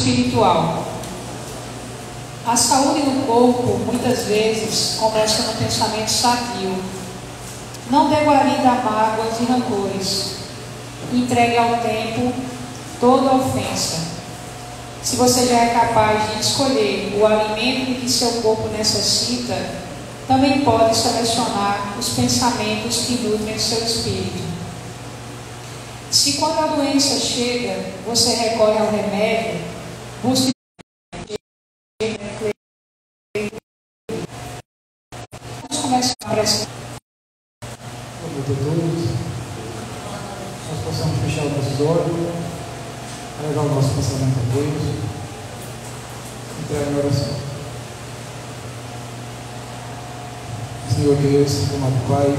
espiritual. A saúde no corpo, muitas vezes, começa no pensamento sadio. Não dê guarida a mágoas e rancores. Entregue ao tempo toda ofensa. Se você já é capaz de escolher o alimento que seu corpo necessita, também pode selecionar os pensamentos que nutrem seu espírito. Se quando a doença chega, você recorre ao remédio, busque vamos começar a pressão. Boa noite a todos. Nós possamos fechar os nossos olhos, levar o nosso pensamento a Deus, entrar em oração. Senhor Deus, amado Pai,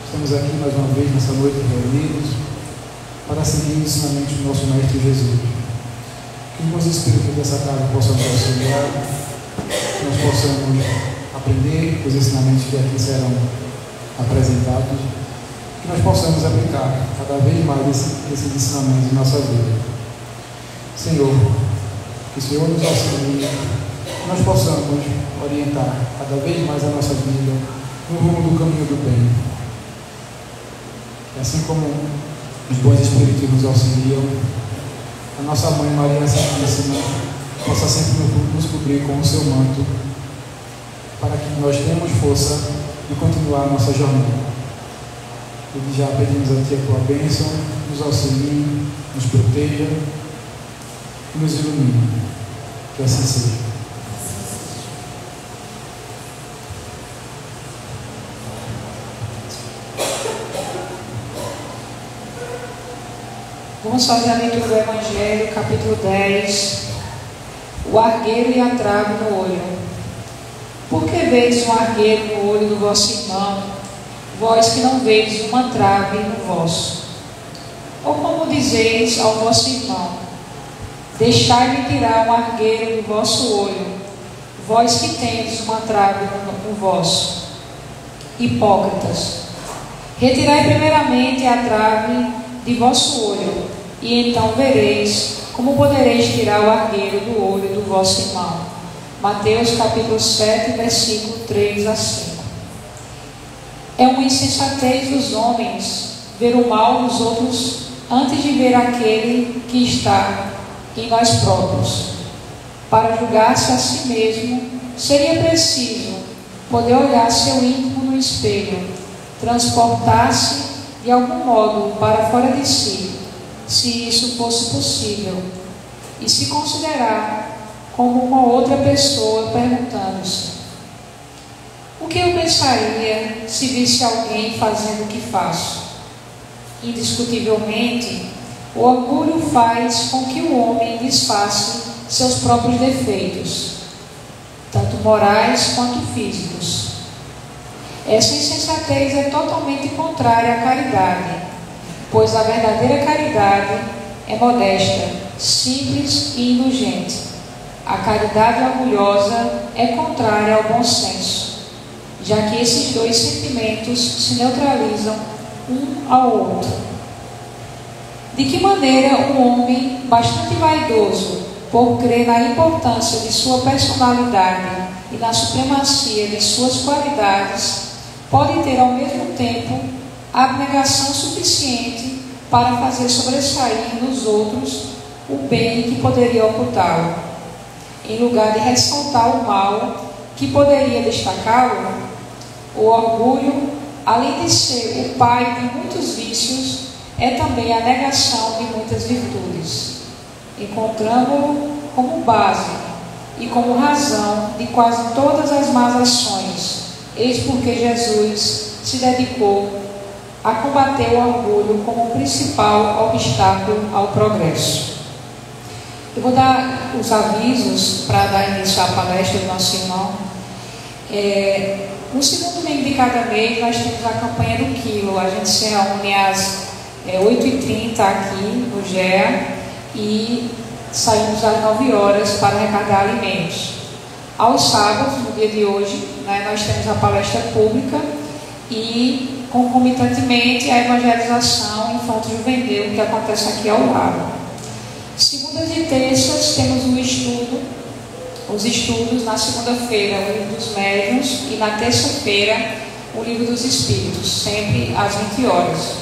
estamos aqui mais uma vez nessa noite reunidos para seguir o ensinamento do nosso Mestre Jesus. Que os espíritos dessa casa possam nos auxiliar, que nós possamos aprender os ensinamentos que aqui serão apresentados, que nós possamos aplicar cada vez mais esses ensinamentos em nossa vida. Senhor, que o Senhor nos auxilie, que nós possamos orientar cada vez mais a nossa vida no rumo do caminho do bem. E assim como os bons espíritos nos auxiliam, a nossa Mãe Maria Santíssima possa sempre nos cobrir com o seu manto, para que nós tenhamos força de continuar a nossa jornada. E já pedimos a Ti a Tua bênção, nos auxilie, nos proteja e nos ilumine. Que assim seja. Vamos fazer a leitura do Evangelho, capítulo 10, o argueiro e a trave no olho. Por que vedes um argueiro no olho do vosso irmão, vós que não vedes uma trave no vosso? Ou como dizeis ao vosso irmão, deixai-me tirar um argueiro do vosso olho, vós que tendes uma trave no vosso? Hipócritas, retirai primeiramente a trave de vosso olho, e então vereis como podereis tirar o argueiro do olho do vosso irmão. Mateus capítulo 7, versículo 3 a 5. É uma insensatez dos homens ver o mal nos outros antes de ver aquele que está em nós próprios. Para julgar-se a si mesmo, seria preciso poder olhar seu íntimo no espelho, transportar-se de algum modo para fora de si, se isso fosse possível, e se considerar como uma outra pessoa, perguntando-se: o que eu pensaria se visse alguém fazendo o que faço? Indiscutivelmente, o orgulho faz com que o homem disfarce seus próprios defeitos, tanto morais quanto físicos. Essa insensatez é totalmente contrária à caridade, pois a verdadeira caridade é modesta, simples e indulgente. A caridade orgulhosa é contrária ao bom senso, já que esses dois sentimentos se neutralizam um ao outro. De que maneira um homem bastante vaidoso, por crer na importância de sua personalidade e na supremacia de suas qualidades, pode ter ao mesmo tempo a abnegação suficiente para fazer sobressair nos outros o bem que poderia ocultá-lo, em lugar de ressaltar o mal que poderia destacá-lo? O orgulho, além de ser o pai de muitos vícios, é também a negação de muitas virtudes. Encontramos-lo como base e como razão de quase todas as más ações. Eis porque Jesus se dedicou a combater o orgulho como principal obstáculo ao progresso. Eu vou dar os avisos para dar início à palestra do nosso irmão. No segundo domingo de cada mês, nós temos a campanha do quilo. A gente se reúne às 8h30 aqui no GEA e saímos às 9 horas para arrecadar alimentos. Aos sábados, no dia de hoje, nós temos a palestra pública e, concomitantemente, a evangelização infanto-juvenil que acontece aqui ao lado. Segunda Segundas e terças temos os estudos, na segunda-feira o livro dos médiuns e na terça-feira o livro dos espíritos, sempre às 20 horas.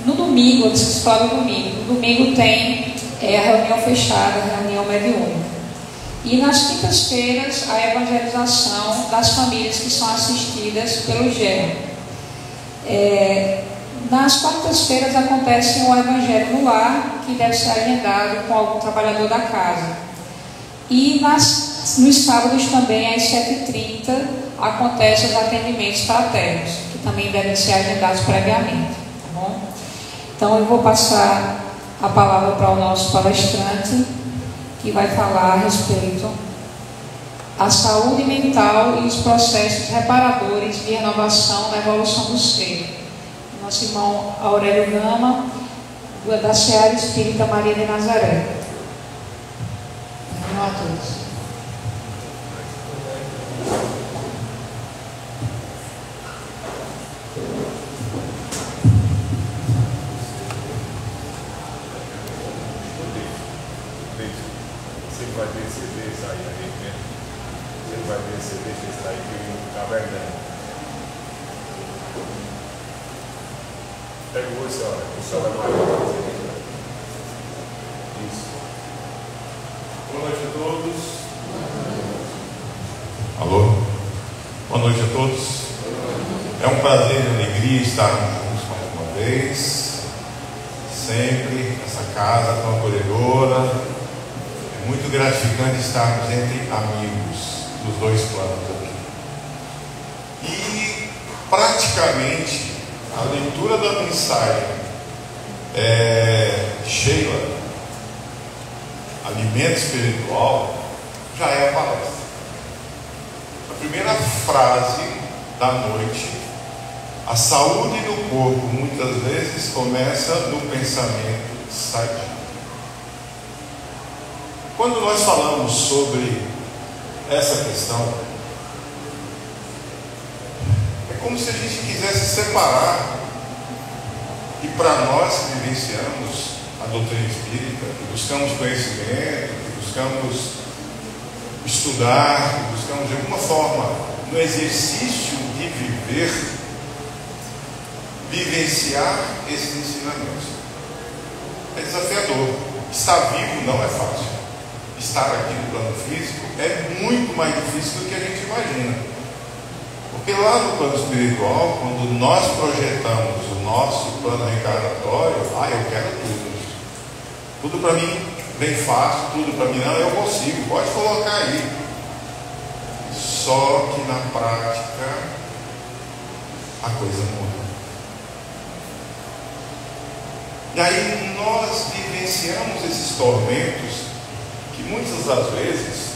No domingo, eu disse falar do domingo. No domingo tem a reunião fechada, a reunião mediúnica. E nas quintas-feiras a evangelização das famílias que são assistidas pelo GER. Nas quartas-feiras acontece um evangelho no lar, que deve ser agendado com algum trabalhador da casa. E nos sábados também, às 7h30, acontecem os atendimentos fraternos, que também devem ser agendados previamente. Tá bom? Então eu vou passar a palavra para o nosso palestrante, que vai falar a respeito da saúde mental e os processos reparadores de renovação na evolução do ser. Nosso irmão Aurélio Gama, da Seara Espírita Maria de Nazaré. Vamos a todos. Você vai perceber isso aí, né? Você vai perceber isso aí que está verdade. Pega o senhora, o senhor vai mais. Isso. Boa noite a todos. Alô? Boa noite a todos. É um prazer e alegria estarmos juntos mais uma vez. Sempre nessa casa tão acolhedora. É muito gratificante estarmos entre amigos dos dois planos aqui. E praticamente a leitura da mensagem Sheila, Alimento Espiritual, já é a palestra. A primeira frase da noite: a saúde do corpo muitas vezes começa no pensamento sadio. Quando nós falamos sobre essa questão, como se a gente quisesse separar, e para nós que vivenciamos a doutrina espírita, que buscamos conhecimento, que buscamos estudar, que buscamos de alguma forma, no exercício de vivenciar esses ensinamentos. É desafiador. Estar vivo não é fácil. Estar aqui no plano físico é muito mais difícil do que a gente imagina. Porque lá no plano espiritual, quando nós projetamos o nosso plano reencarnatório, eu quero tudo. Tudo para mim bem fácil, tudo para mim não, eu consigo, pode colocar aí. Só que na prática a coisa muda. E aí nós vivenciamos esses tormentos que muitas das vezes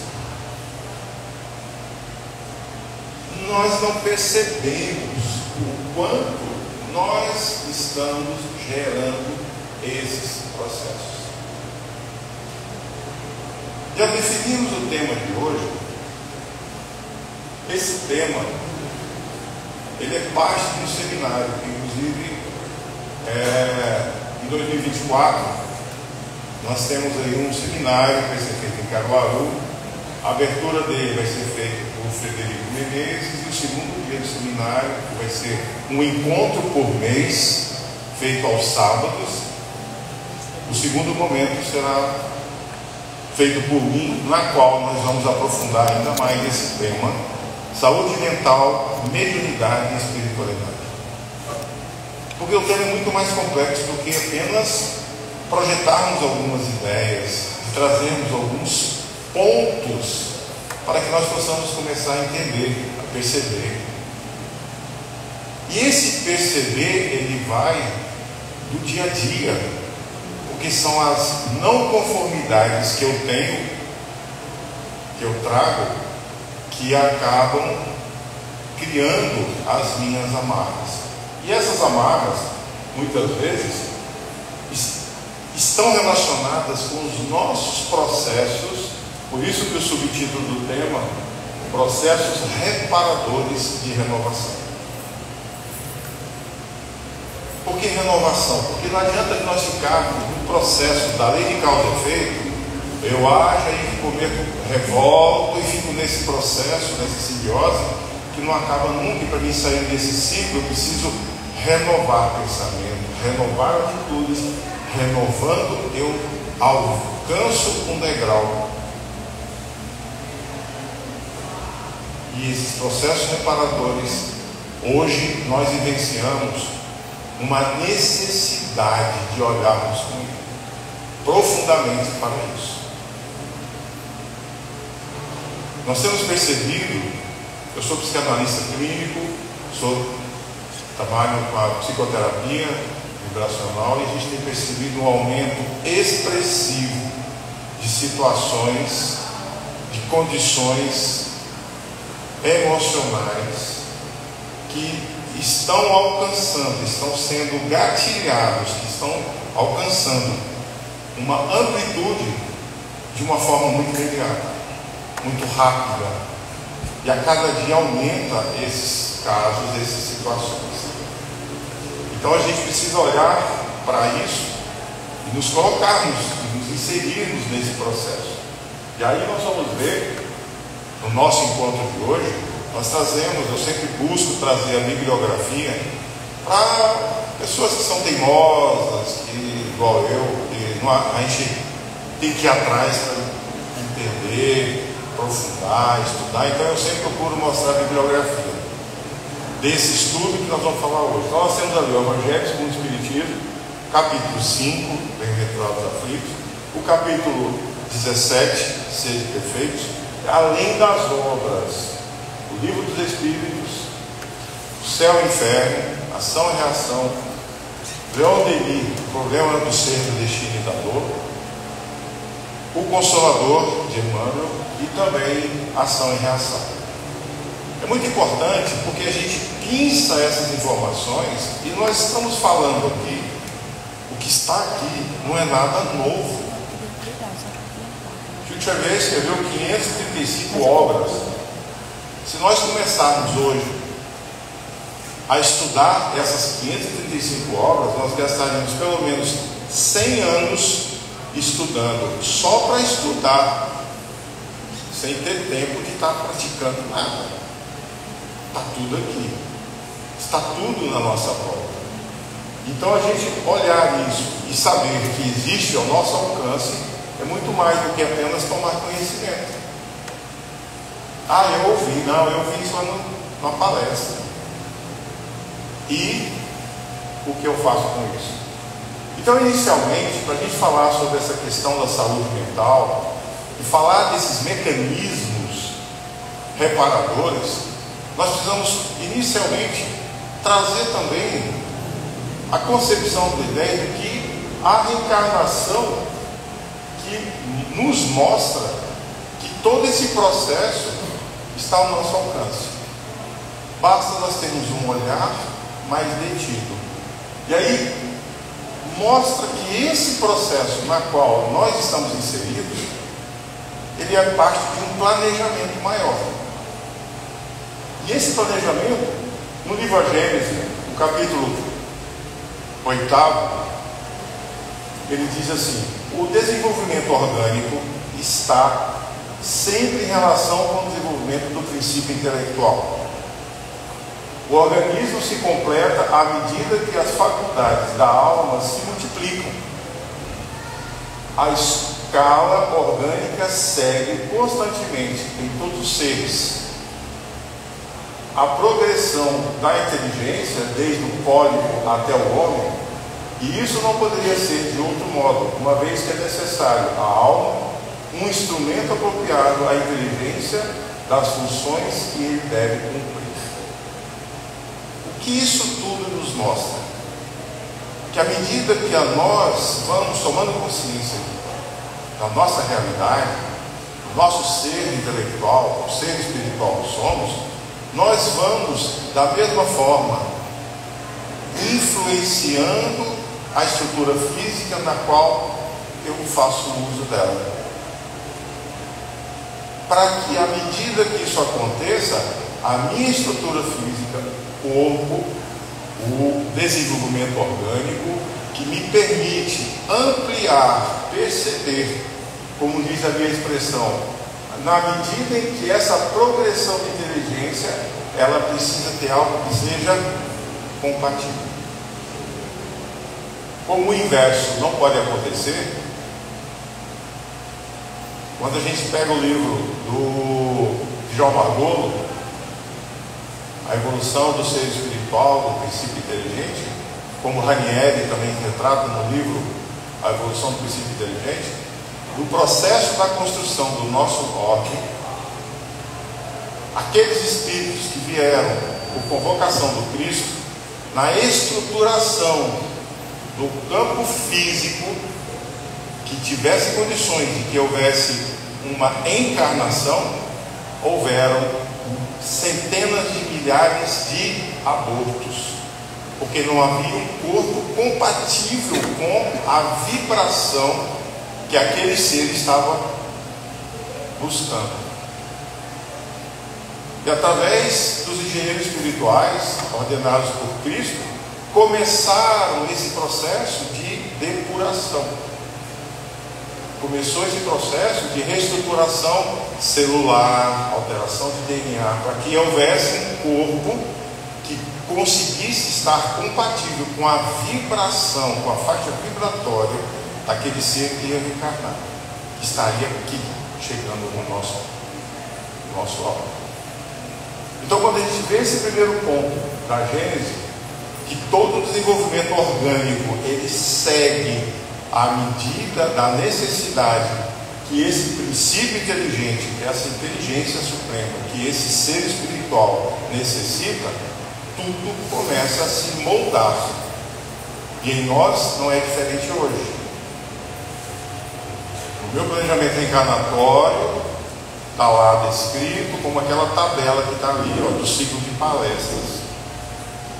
nós não percebemos o quanto nós estamos gerando esses processos. Já definimos o tema de hoje. Esse tema, ele é parte do seminário, que inclusive em 2024 nós temos aí um seminário que vai ser feito em Caruaru. A abertura dele vai ser feita por Frederico Menezes, e o segundo dia do seminário vai ser um encontro por mês, feito aos sábados. O segundo momento será feito por mim, na qual nós vamos aprofundar ainda mais esse tema: saúde mental, mediunidade e espiritualidade. Porque o tema é muito mais complexo do que apenas projetarmos algumas ideias, trazermos alguns pontos para que nós possamos começar a entender, a perceber. E esse perceber, ele vai do dia a dia, porque são as não conformidades que eu tenho, que eu trago, que acabam criando as minhas amarras. E essas amarras, muitas vezes, estão relacionadas com os nossos processos. Por isso que o subtítulo do tema: processos reparadores de renovação. Por que renovação? Porque não adianta nós ficarmos no processo da lei de causa e efeito. Eu acho e cometo revolto e fico nesse processo, nessa simbiose, que não acaba nunca. E para mim sair desse ciclo, eu preciso renovar pensamento, renovar atitudes. Renovando, eu alcanço um degrau. E esses processos reparadores, hoje nós vivenciamos uma necessidade de olharmos profundamente para isso. Nós temos percebido, eu sou psicanalista clínico, trabalho com a psicoterapia vibracional, e a gente tem percebido um aumento expressivo de situações, de condições emocionais que estão alcançando, estão sendo gatilhados, que estão alcançando uma amplitude de uma forma muito imediata, muito rápida, e a cada dia aumenta esses casos, essas situações. Então a gente precisa olhar para isso e nos colocarmos, e nos inserirmos nesse processo. E aí nós vamos ver, no nosso encontro de hoje, nós trazemos, eu sempre busco trazer a bibliografia para pessoas que são teimosas, que, igual eu, que a gente tem que ir atrás para entender, aprofundar, estudar. Então eu sempre procuro mostrar a bibliografia desse estudo que nós vamos falar hoje. Então nós temos ali o Evangelho segundo o Espiritismo, capítulo 5, Bem-aventurados aflitos, o capítulo 17, Sede Perfeitos, além das obras, o Livro dos Espíritos, o Céu e o Inferno, Ação e Reação, Leon Denis, Problema do Ser, do Destino e da Dor, o Consolador, de Emmanuel, e também Ação e Reação. É muito importante porque a gente pinça essas informações e nós estamos falando aqui, o que está aqui não é nada novo. Chico Xavier escreveu 535 obras. Se nós começarmos hoje a estudar essas 535 obras, nós gastaríamos pelo menos 100 anos estudando, só para estudar, sem ter tempo de estar praticando nada. Está tudo aqui, está tudo na nossa volta. Então a gente olhar isso e saber que existe ao nosso alcance é muito mais do que apenas tomar conhecimento. Eu ouvi isso lá numa palestra. E o que eu faço com isso? Então, inicialmente, para a gente falar sobre essa questão da saúde mental e falar desses mecanismos reparadores, nós precisamos inicialmente trazer também a concepção da ideia de que a reencarnação que nos mostra que todo esse processo está ao nosso alcance. Basta nós termos um olhar mais detido. E aí mostra que esse processo na qual nós estamos inseridos, ele é parte de um planejamento maior. E esse planejamento, no livro A Gênese, no capítulo 8º, ele diz assim: o desenvolvimento orgânico está sempre em relação com o desenvolvimento do princípio intelectual. O organismo se completa à medida que as faculdades da alma se multiplicam. A escala orgânica segue constantemente em todos os seres. A progressão da inteligência, desde o pólipo até o homem, e isso não poderia ser de outro modo, uma vez que é necessário à alma um instrumento apropriado à inteligência das funções que ele deve cumprir. O que isso tudo nos mostra? Que à medida que nós vamos tomando consciência da nossa realidade, do nosso ser intelectual, o ser espiritual que somos, nós vamos, da mesma forma, influenciando a estrutura física na qual eu faço uso dela. Para que, à medida que isso aconteça, a minha estrutura física, corpo, o desenvolvimento orgânico que me permite ampliar, perceber, como diz a minha expressão, na medida em que essa progressão de inteligência, ela precisa ter algo que seja compatível. Como o inverso não pode acontecer, quando a gente pega o livro de João Margolo, A Evolução do Ser Espiritual, do Princípio Inteligente, como Ranieri também retrata no livro A Evolução do Princípio Inteligente, no processo da construção do nosso ordem, aqueles espíritos que vieram por convocação do Cristo, na estruturação do campo físico, que tivesse condições de que houvesse uma encarnação, houveram centenas de milhares de abortos, porque não havia um corpo compatível com a vibração que aquele ser estava buscando. E através dos engenheiros espirituais, ordenados por Cristo, começaram esse processo de depuração. Começou esse processo de reestruturação celular, alteração de DNA, para que houvesse um corpo que conseguisse estar compatível com a vibração, com a faixa vibratória daquele ser que ia reencarnar, que estaria aqui, chegando no nosso alvo. Então, quando a gente vê esse primeiro ponto da Gênese, que todo o desenvolvimento orgânico ele segue à medida da necessidade que esse princípio inteligente, que essa inteligência suprema, que esse ser espiritual necessita, tudo começa a se moldar. E em nós não é diferente hoje. O meu planejamento encarnatório está lá descrito como aquela tabela que está ali, ó, do ciclo de palestras.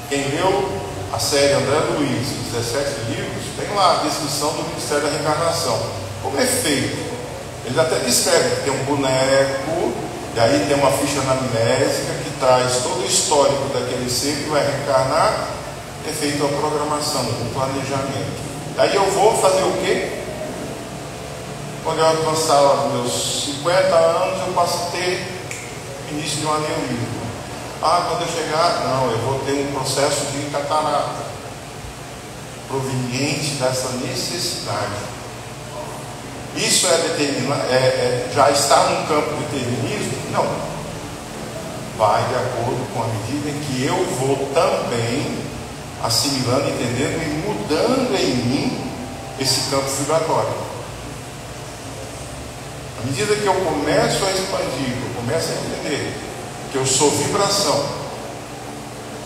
Quem leu a série André Luiz, 17 livros, tem lá a descrição do Ministério da Reencarnação. Como é feito? Eles até descrevem que tem um boneco, e aí tem uma ficha anamnésica que traz todo o histórico daquele ser que vai reencarnar. É feita a programação, o planejamento. Aí eu vou fazer o quê? Quando eu alcançar os meus 50 anos, eu passo a ter início de um aneurisma. Quando eu chegar, não, eu vou ter um processo de catarata, proveniente dessa necessidade. Isso já está num campo de determinismo? Não. Vai de acordo com a medida em que eu vou também assimilando, entendendo e mudando em mim esse campo vibratório. À medida que eu começo a expandir, eu começo a entender que eu sou vibração,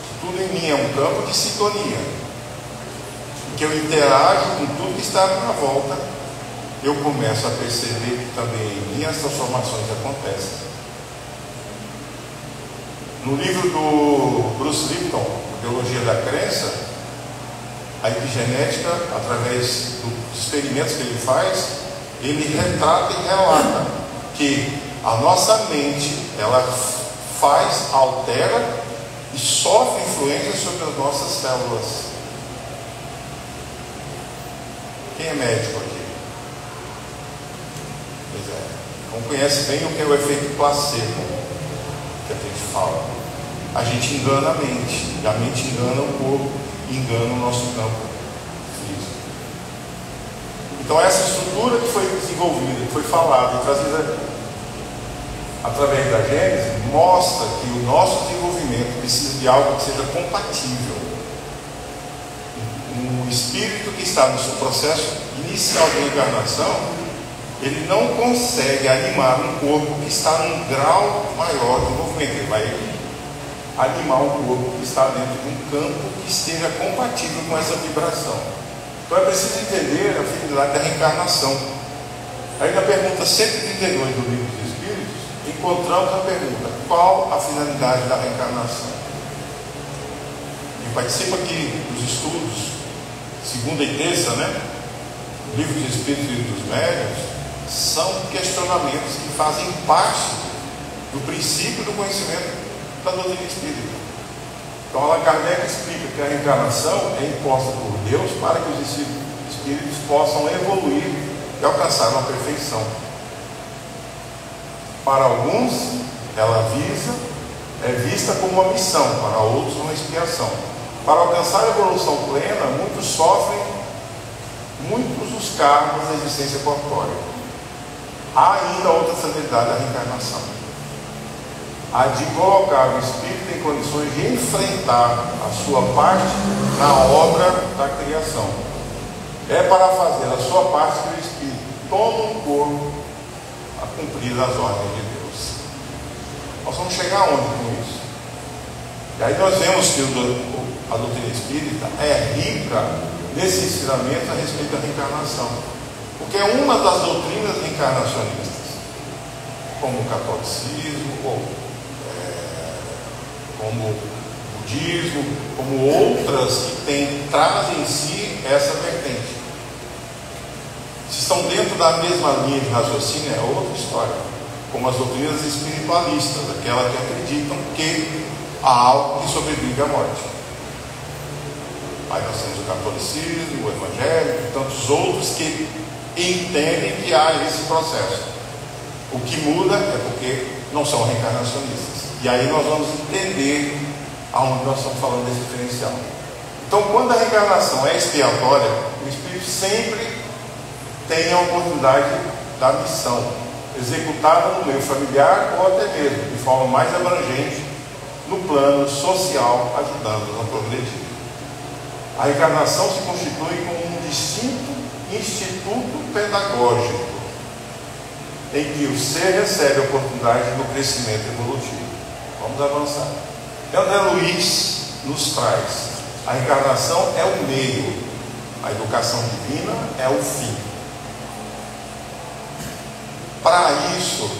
que tudo em mim é um campo de sintonia, que eu interajo com tudo que está à minha volta, eu começo a perceber que também em mim as transformações acontecem. No livro do Bruce Lipton, Biologia da Crença, a epigenética, através dos experimentos que ele faz, ele retrata e relata que a nossa mente, ela faz, altera e sofre influência sobre as nossas células. Quem é médico aqui? Pois é, não conhece bem o que é o efeito placebo, que a gente fala. A gente engana a mente, e a mente engana o corpo, engana o nosso campo físico. Então essa estrutura que foi desenvolvida, que foi falada e trazida através da Gênese, mostra que o nosso desenvolvimento precisa de algo que seja compatível. Um espírito que está no seu processo inicial de encarnação, ele não consegue animar um corpo que está num grau maior de desenvolvimento. Ele vai animar um corpo que está dentro de um campo que esteja compatível com essa vibração. Então é preciso entender a finalidade da reencarnação. Aí na pergunta 132 do Livro dos Espíritos, encontramos a pergunta: qual a finalidade da reencarnação? Quem participa aqui dos estudos, segunda e terça, do Livro dos Espíritos e dos Médiuns, são questionamentos que fazem parte do princípio do conhecimento da doutrina espírita. Então, Allan Kardec explica que a reencarnação é imposta por Deus para que os espíritos possam evoluir e alcançar uma perfeição. Para alguns, ela é vista como uma missão, para outros uma expiação. Para alcançar a evolução plena, muitos sofrem muitos os karmas da existência corpórea. Há ainda outra finalidade da reencarnação: a de colocar o espírito em condições de enfrentar a sua parte na obra da criação. É para fazer a sua parte que o espírito toma um corpo a cumprir as ordens de Deus. Nós vamos chegar onde com isso? E aí nós vemos que a doutrina espírita é rica nesses ensinamentos a respeito da reencarnação, porque é uma das doutrinas reencarnacionistas, como o catolicismo, ou como o budismo, como outras que trazem em si essa vertente. Se estão dentro da mesma linha de raciocínio, é outra história, como as doutrinas espiritualistas, aquelas que acreditam que há algo que sobrevive à morte. Aí nós temos o catolicismo, o evangelho e tantos outros que entendem que há esse processo. O que muda é porque não são reencarnacionistas. E aí nós vamos entender aonde nós estamos falando desse diferencial. Então, quando a reencarnação é expiatória, o espírito sempre tem a oportunidade da missão executada no meio familiar ou até mesmo de forma mais abrangente no plano social, ajudando-nos a progredir. A reencarnação se constitui como um distinto instituto pedagógico em que o ser recebe a oportunidade do crescimento evolutivo. Vamos avançar. André Luiz nos traz: a reencarnação é o meio, a educação divina é o fim. Para isso,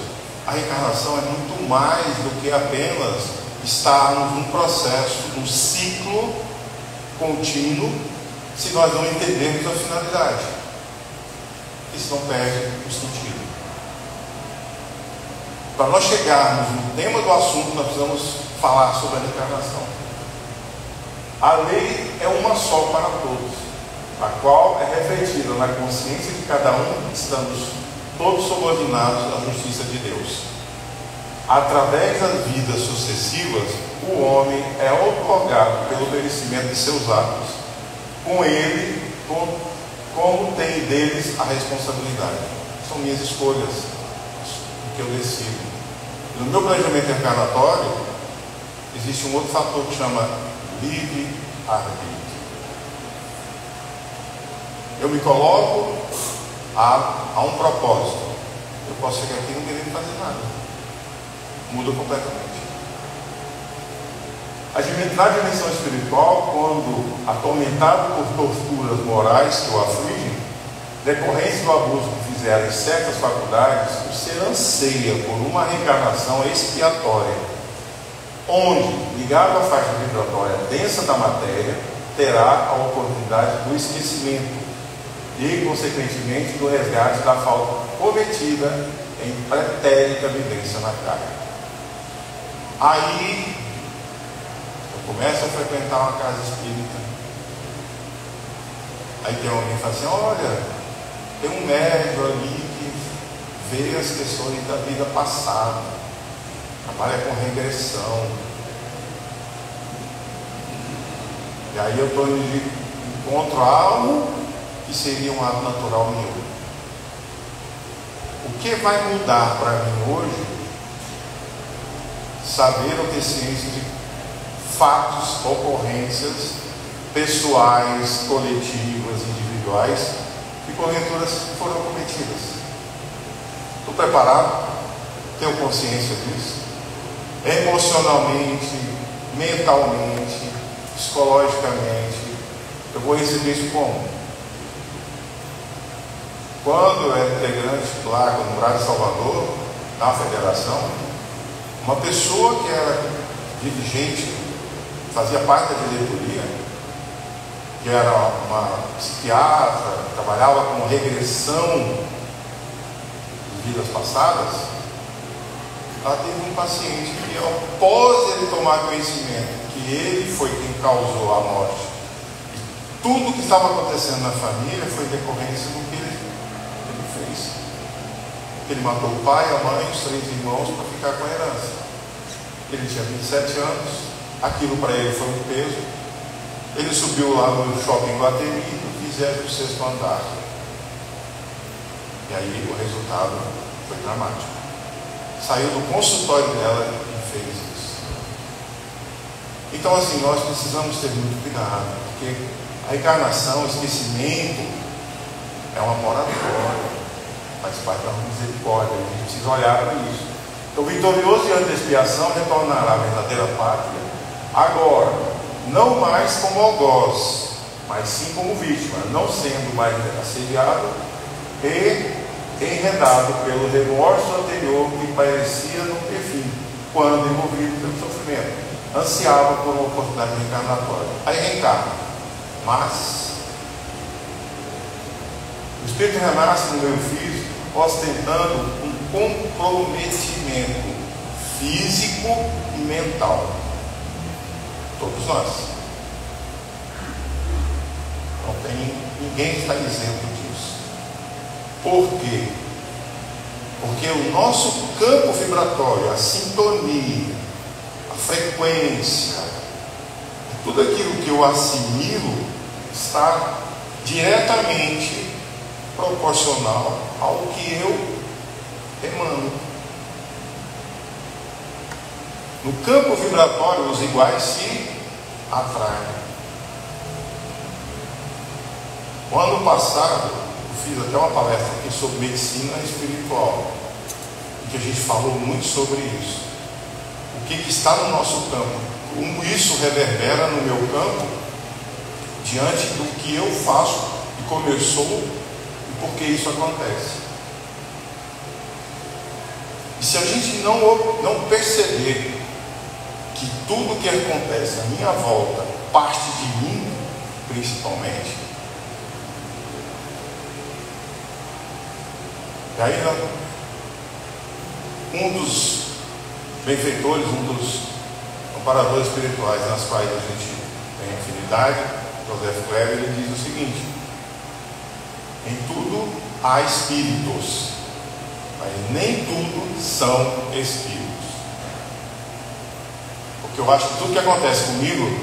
a reencarnação é muito mais do que apenas estarmos num processo, num ciclo contínuo, se nós não entendermos a finalidade. Isso não perde o sentido. Para nós chegarmos no tema do assunto, nós precisamos falar sobre a reencarnação. A lei é uma só para todos, a qual é refletida na consciência de cada um, estando todos subordinados à justiça de Deus. Através das vidas sucessivas, o homem é outorgado pelo merecimento de seus atos. Com ele, como tem deles a responsabilidade. São minhas escolhas, o que eu decido. No meu planejamento reencarnatório, existe um outro fator que chama livre-arbítrio. Eu me coloco a um propósito. Eu posso chegar aqui e não querer fazer nada. Muda completamente. Na dimensão espiritual, quando atormentado por torturas morais que o afligem, decorrência do abuso que fizeram em certas faculdades, o ser anseia por uma reencarnação expiatória, onde, ligado à faixa vibratória densa da matéria, terá a oportunidade do esquecimento e, consequentemente, do resgate da falta cometida em pretérita vivência na carne. Aí eu começo a frequentar uma casa espírita. Aí tem alguém que fala assim: olha, tem um médium ali que vê as questões da vida passada, trabalha com regressão. E aí eu estou de encontro a algo que seria um ato natural meu. O que vai mudar para mim hoje? Saber ou ter ciência de fatos, ocorrências pessoais, coletivas, individuais, que porventura foram cometidas. Estou preparado? Tenho consciência disso? Emocionalmente, mentalmente, psicologicamente, eu vou receber isso como? Quando eu era integrante lá no Murado de Salvador, na federação, uma pessoa que era dirigente, fazia parte da diretoria, que era uma psiquiatra, trabalhava com regressão de vidas passadas, ela teve um paciente que, após ele tomar conhecimento que que ele foi quem causou a morte. E tudo que estava acontecendo na família foi decorrência do que ele fez. Ele matou o pai, a mãe e os 3 irmãos para ficar com a herança. Ele tinha 27 anos, aquilo para ele foi um peso. Ele subiu lá no shopping Guatemi, no 26º andar. E aí o resultado foi dramático. Saiu do consultório dela e fez isso. Então, assim, nós precisamos ter muito cuidado, porque a encarnação, o esquecimento, é uma moratória, faz parte da misericórdia. A gente precisa olhar para isso. Então, o vitorioso diante da expiação retornará à verdadeira pátria, agora, não mais como algoz, mas sim como vítima, não sendo mais assediado e enredado pelo remorso anterior que parecia não ter fim, quando envolvido pelo sofrimento, ansiava por uma oportunidade reencarnatória. Aí reencarna, mas o espírito renasce no meio físico, ostentando um comprometimento físico e mental. Todos nós. Não tem ninguém que está isento disso. Por quê? Porque o nosso campo vibratório, a sintonia, a frequência, tudo aquilo que eu assimilo está diretamente proporcional ao que eu emano. No campo vibratório, os iguais se atraem. O ano passado, eu fiz até uma palestra aqui sobre medicina espiritual, em que a gente falou muito sobre isso. O que está no nosso campo, como isso reverbera no meu campo, diante do que eu faço e começou e por que isso acontece. E se a gente não perceber que tudo que acontece à minha volta parte de mim, principalmente, e aí um dos benfeitores, um dos amparadores espirituais nas quais a gente tem afinidade, Joseph Kleber, ele diz o seguinte: em tudo há espíritos, mas nem tudo são espíritos. Porque eu acho que tudo que acontece comigo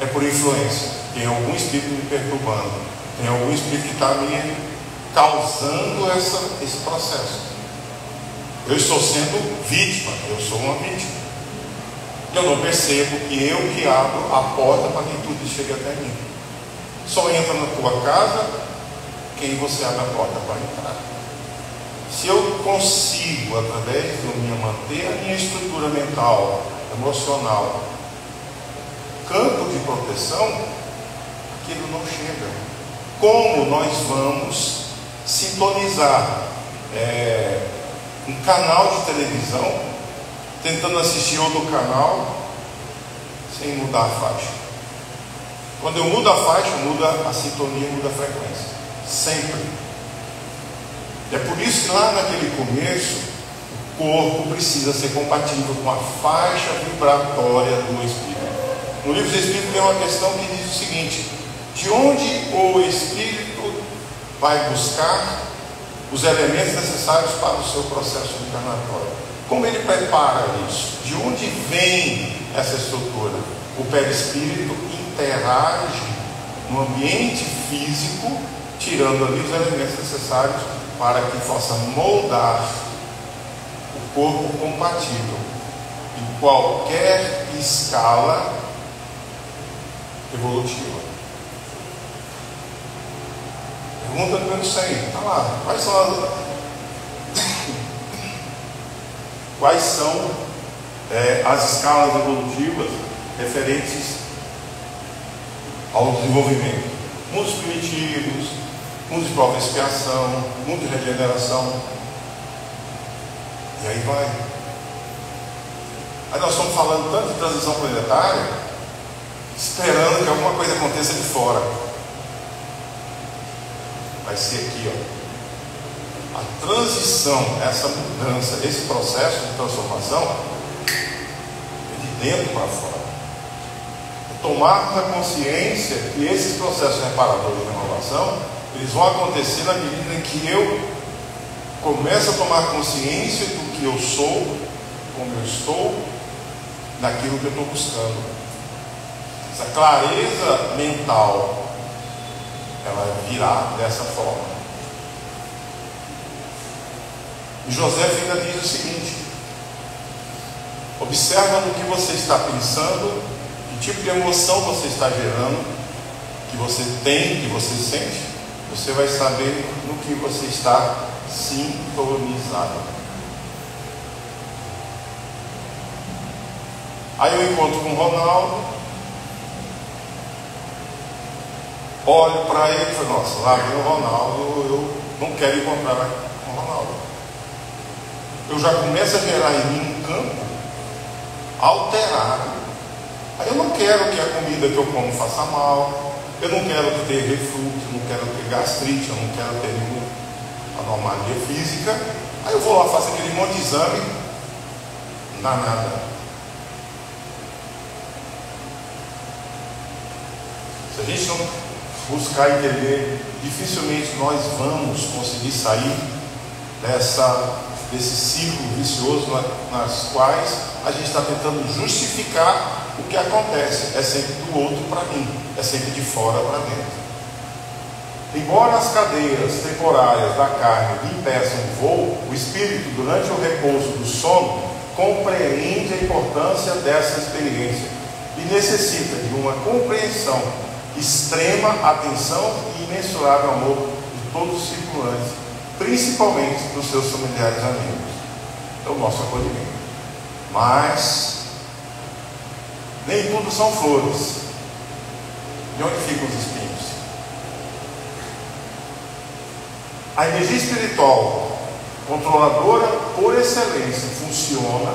é por influência. Tem algum espírito me perturbando, tem algum espírito que está me causando esse processo. Eu estou sendo vítima, eu sou uma vítima. Eu não percebo que eu que abro a porta para que tudo chegue até mim. Só entra na tua casa quem você abre a porta para entrar. Se eu consigo, através de eu manter a minha estrutura mental, emocional, campo de proteção, aquilo não chega. Como nós vamos sintonizar um canal de televisão, tentando assistir outro canal, sem mudar a faixa? Quando eu mudo a faixa, muda a sintonia, muda a frequência. Sempre. É por isso que lá naquele começo, o corpo precisa ser compatível com a faixa vibratória do Espírito. No livro do Espírito tem uma questão que diz o seguinte: de onde o Espírito vai buscar os elementos necessários para o seu processo encarnatório? Como ele prepara isso? De onde vem essa estrutura? O perispírito interage no ambiente físico, tirando ali os elementos necessários para que possa moldar o corpo compatível em qualquer escala evolutiva. Pergunta número 100, está lá. Quais são as escalas evolutivas referentes ao desenvolvimento? Mundos primitivos, mundos de prova e expiação, mundo de regeneração. E aí vai. Aí nós estamos falando tanto de transição planetária, esperando que alguma coisa aconteça de fora. Vai ser aqui, ó. A transição, essa mudança, esse processo de transformação é de dentro para fora. tomarmos a consciência que esses processos reparadores de renovação, eles vão acontecer na medida em que eu começo a tomar consciência do que eu sou, como eu estou, naquilo que eu estou buscando. Essa clareza mental, ela virá dessa forma. E José ainda diz o seguinte: observa no que você está pensando, que tipo de emoção você está gerando, que você tem, que você sente. Você vai saber no que você está sintonizado. Aí eu encontro com o Ronaldo, olho para ele e falo: nossa, lá vem o Ronaldo, eu não quero encontrar com o Ronaldo. Eu já começo a gerar em mim um campo alterado. Aí eu não quero que a comida que eu como faça mal, eu não quero ter refluxo, eu não quero ter gastrite, eu não quero ter nenhuma anomalia física. Aí eu vou lá fazer aquele monte de exame, não dá nada. Se a gente não buscar entender, dificilmente nós vamos conseguir sair desse ciclo vicioso nas quais a gente está tentando justificar o que acontece. É sempre do outro para mim, é sempre de fora para dentro. Embora as cadeias temporárias da carne lhe impeçam o voo, o espírito, durante o repouso do sono, compreende a importância dessa experiência e necessita de uma compreensão, extrema atenção e imensurável amor de todos os circulantes, principalmente dos seus familiares e amigos. É o nosso acolhimento. Mas nem tudo são flores. De onde ficam os espinhos? A energia espiritual, controladora por excelência, funciona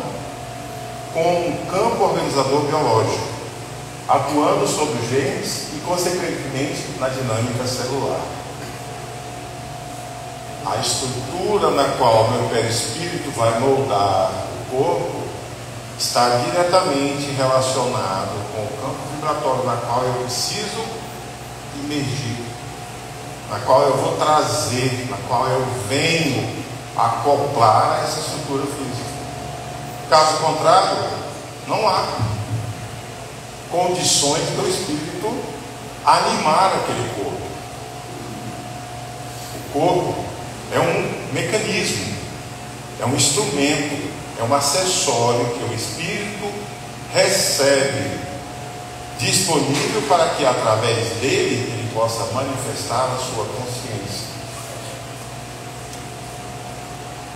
como um campo organizador biológico, atuando sobre os genes e, consequentemente, na dinâmica celular. A estrutura na qual o meu perispírito vai moldar o corpo está diretamente relacionado com o campo vibratório na qual eu preciso imergir, na qual eu vou trazer, na qual eu venho acoplar essa estrutura física. Caso contrário, não há condições do espírito animar aquele corpo. O corpo é um mecanismo, é um instrumento, é um acessório que o espírito recebe disponível para que através dele ele possa manifestar a sua consciência.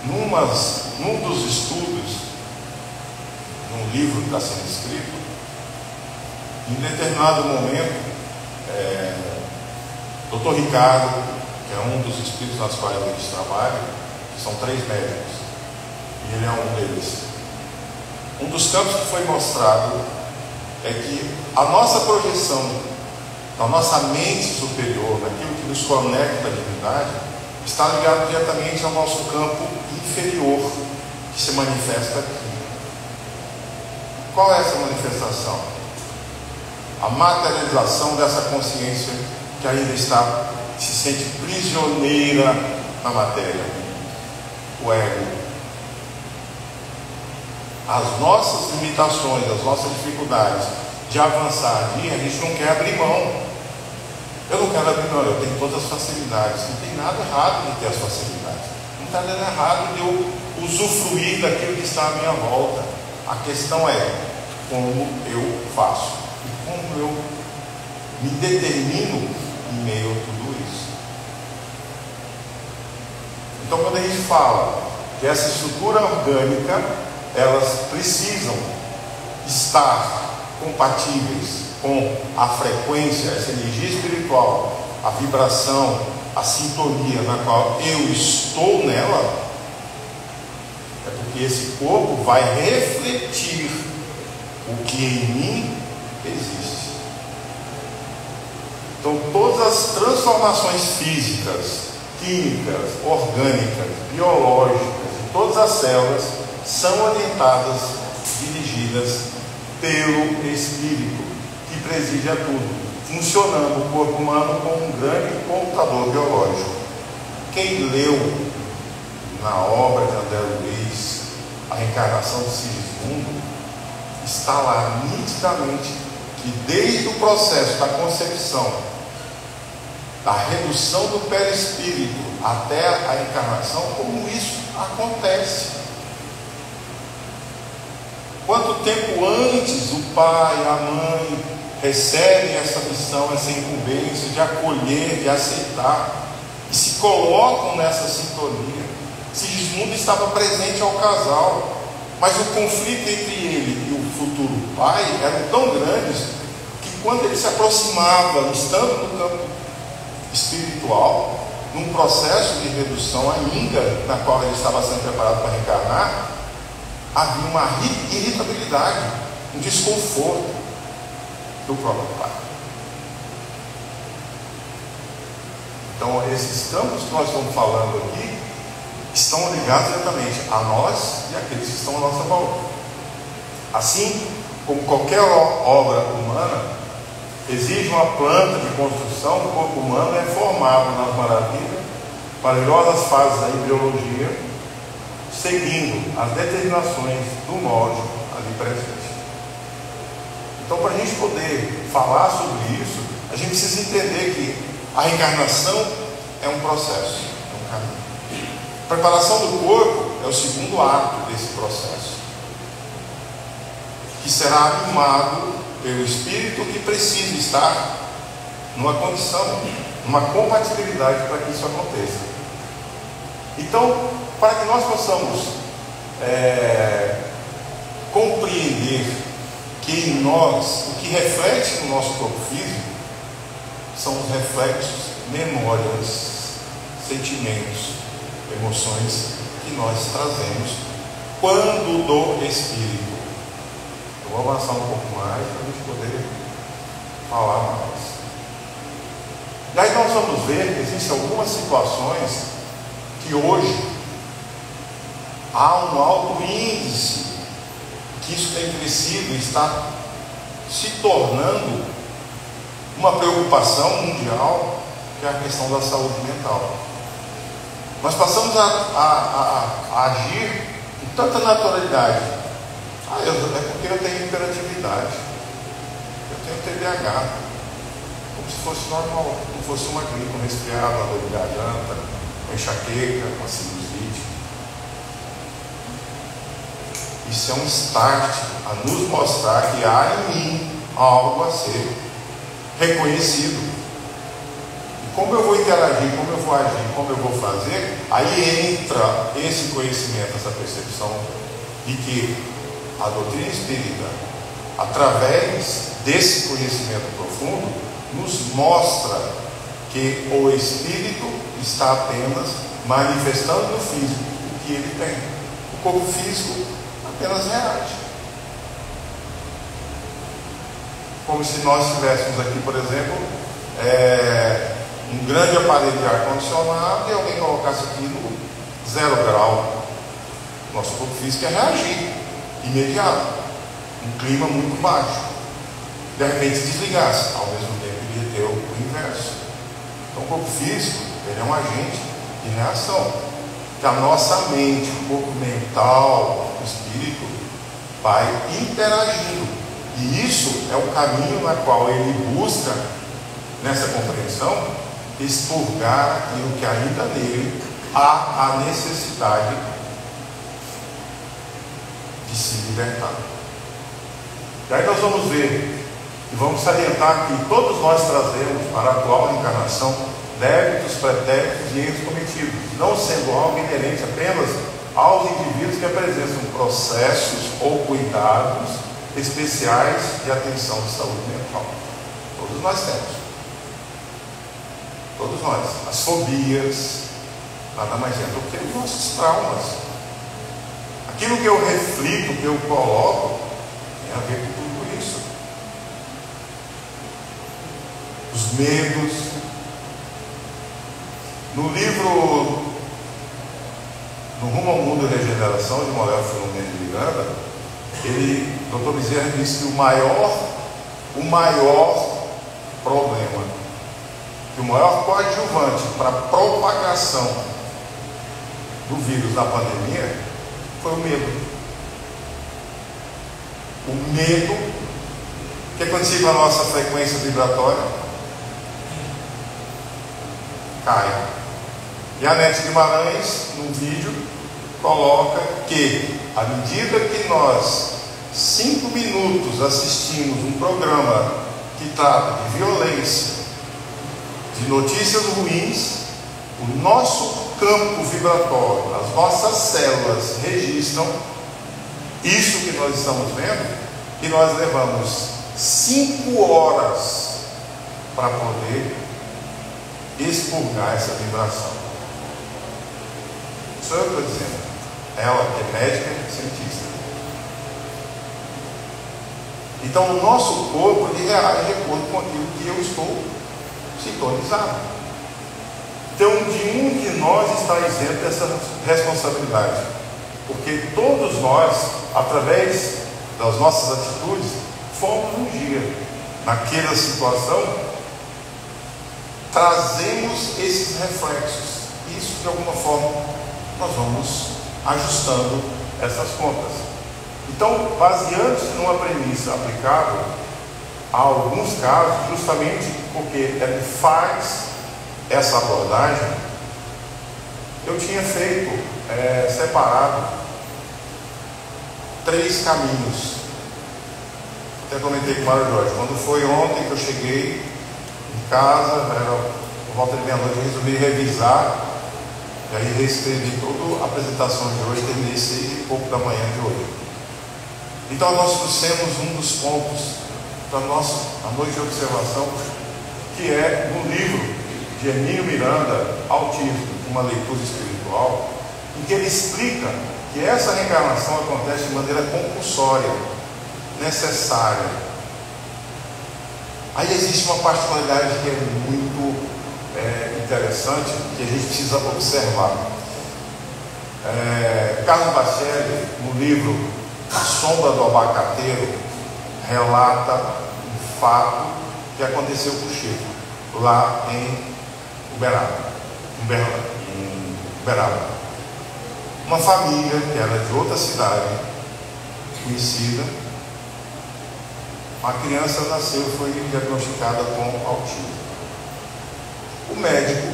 Num dos estudos, num livro que está sendo escrito, em determinado momento, Dr. Ricardo, que é um dos espíritos nas quais eles trabalham, são 3 médicos, e ele é um deles. Um dos campos que foi mostrado é que a nossa projeção da nossa mente superior, naquilo que nos conecta à divindade, está ligado diretamente ao nosso campo inferior, que se manifesta aqui. Qual é essa manifestação? A materialização dessa consciência que ainda se sente prisioneira na matéria, o ego. As nossas limitações, as nossas dificuldades de avançar, a gente não quer abrir mão. Eu não quero abrir mão, eu tenho todas as facilidades. Não tem nada errado de ter as facilidades. Não está nada errado de eu usufruir daquilo que está à minha volta. A questão é como eu faço e como eu me determino em meio a tudo isso. Então, quando a gente fala que essa estrutura orgânica, elas precisam estar compatíveis com a frequência, essa energia espiritual, a vibração, a sintonia na qual eu estou nela, é porque esse corpo vai refletir o que em mim existe. Então, todas as transformações físicas, químicas, orgânicas, biológicas, de todas as células são orientadas, dirigidas pelo Espírito, que que preside a tudo, funcionando o corpo humano como um grande computador biológico. Quem leu na obra de André Luiz A Reencarnação de Sigismundo, está lá nitidamente que desde o processo da concepção, da redução do perispírito até a encarnação, como isso acontece. Quanto tempo antes o pai, a mãe recebem essa missão, essa incumbência de acolher, de aceitar, e se colocam nessa sintonia. Sigismundo estava presente ao casal, mas o conflito entre ele e o futuro pai eram tão grandes que quando ele se aproximava, estando no campo espiritual, num processo de redução ainda, na qual ele estava sendo preparado para reencarnar, havia uma irritabilidade, um desconforto do próprio pai. Então, esses campos que nós estamos falando aqui estão ligados diretamente a nós e àqueles que estão à nossa volta. Assim como qualquer obra humana exige uma planta de construção, o corpo humano é formado nas maravilhosas fases da embriologia, seguindo as determinações do molde ali presente. Então, para a gente poder falar sobre isso, a gente precisa entender que a reencarnação é um processo, é um caminho. A preparação do corpo é o segundo ato desse processo, que será animado pelo espírito que precisa estar numa condição, numa compatibilidade para que isso aconteça. Então, para que nós possamos compreender que em nós, o que reflete no nosso corpo físico, são os reflexos, memórias, sentimentos, emoções que nós trazemos quando do Espírito. Eu vou avançar um pouco mais para a gente poder falar mais. E aí nós vamos ver que existem algumas situações que hoje há um alto índice, que isso tem crescido e está se tornando uma preocupação mundial, que é a questão da saúde mental. Nós passamos a agir com tanta naturalidade. É porque eu tenho hiperatividade, eu tenho TDAH, como se fosse normal, como fosse uma gripe, um resfriado, uma dor de garganta, uma enxaqueca, uma sinusite. Isso é um start a nos mostrar que há em mim algo a ser reconhecido. E como eu vou interagir, como eu vou agir, como eu vou fazer, aí entra esse conhecimento, essa percepção de que a doutrina espírita, através desse conhecimento profundo, nos mostra que o espírito está apenas manifestando no físico o que ele tem. O corpo físico apenas reage. Como se nós tivéssemos aqui, por exemplo, um grande aparelho de ar-condicionado e alguém colocasse aqui no 0 grau. Nosso corpo físico é reagir imediato, um clima muito baixo. De repente se desligasse, ao mesmo tempo iria ter o inverso. Então o corpo físico, ele é um agente de reação, que a nossa mente, o corpo mental, o espírito vai interagindo, e isso é o caminho na qual ele busca, nessa compreensão, expurgar aquilo que ainda nele há a necessidade de se libertar. E aí nós vamos ver e vamos salientar que todos nós trazemos para a atual encarnação débitos, pretéritos e erros cometidos, não sendo algo inerente apenas aos indivíduos que apresentam processos ou cuidados especiais de atenção de saúde mental. Todos nós temos. Todos nós. As fobias, nada mais é do que os nossos traumas. Aquilo que eu reflito, que eu coloco, tem a ver com tudo isso. Os medos. No livro No Rumo ao Mundo e Regeneração, de Manuel Filomeno de Miranda, Dr. Bezerra disse que o maior o maior problema, que o maior coadjuvante para a propagação do vírus da pandemia foi o medo. O medo, o que acontecia com a nossa frequência vibratória? Cai. E a Nete Guimarães, num vídeo, coloca que, à medida que nós, 5 minutos, assistimos um programa que trata de violência, de notícias ruins, o nosso campo vibratório, as nossas células registram isso que nós estamos vendo, e nós levamos 5 horas para poder expurgar essa vibração. Isso eu estou dizendo. Ela que é médica e cientista. Então o nosso corpo ele reage de acordo com aquilo que eu estou sintonizado. Então nenhum de nós está isento dessa responsabilidade, porque todos nós, através das nossas atitudes, fomos um dia naquela situação, trazemos esses reflexos. Isso de alguma forma nós vamos ajustando essas contas. Então, baseando-se numa premissa aplicável a alguns casos, justamente porque ele faz essa abordagem, eu tinha feito, separado 3 caminhos. Até comentei com o Mário Jorge, quando foi ontem que eu cheguei em casa, era por volta de meia-noite, eu resolvi revisar, e aí reescrevi toda a apresentação de hoje, terminei 6h pouco da manhã de hoje. Então nós trouxemos um dos pontos da nossa noite de observação, que é no livro de Emílio Miranda, Autismo, uma leitura espiritual, em que ele explica que essa reencarnação acontece de maneira compulsória, necessária. Aí existe uma particularidade que é muito interessante, que a gente precisa observar. Carlos Bacelli, no livro A Sombra do Abacateiro, relata um fato que aconteceu com o Chico, lá em Uberaba. Uma família que era de outra cidade conhecida, a criança nasceu e foi diagnosticada com autismo. O médico,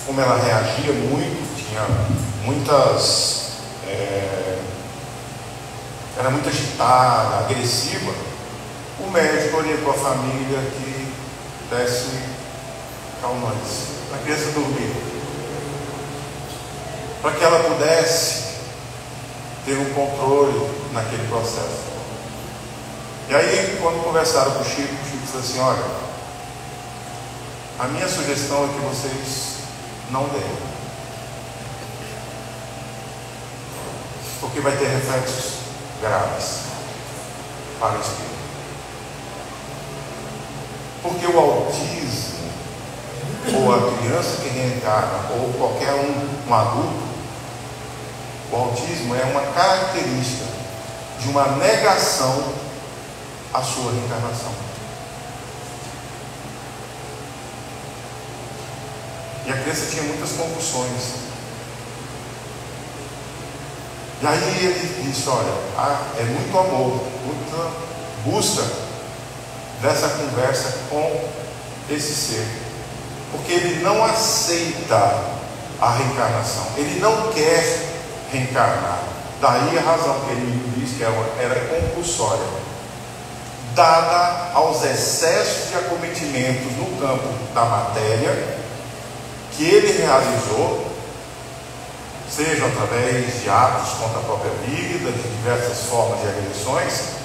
como ela reagia muito, tinha muitas, era muito agitada, agressiva, o médico orientou a família que desse calmantes para a criança dormir, para que ela pudesse ter um controle naquele processo. E aí, quando conversaram com o Chico falou assim: olha, a minha sugestão é que vocês não deem, porque vai ter reflexos graves para o espírito. Porque o autismo, ou a criança que reencarna, ou qualquer um adulto, o autismo é uma característica de uma negação à sua reencarnação. E a criança tinha muitas compulsões. E aí ele disse: olha, é muito amor, muita busca dessa conversa com esse ser, porque ele não aceita a reencarnação, ele não quer reencarnar. Daí a razão que ele disse que era compulsória, dada aos excessos de acometimentos no campo da matéria que ele realizou, seja através de atos contra a própria vida, de diversas formas de agressões.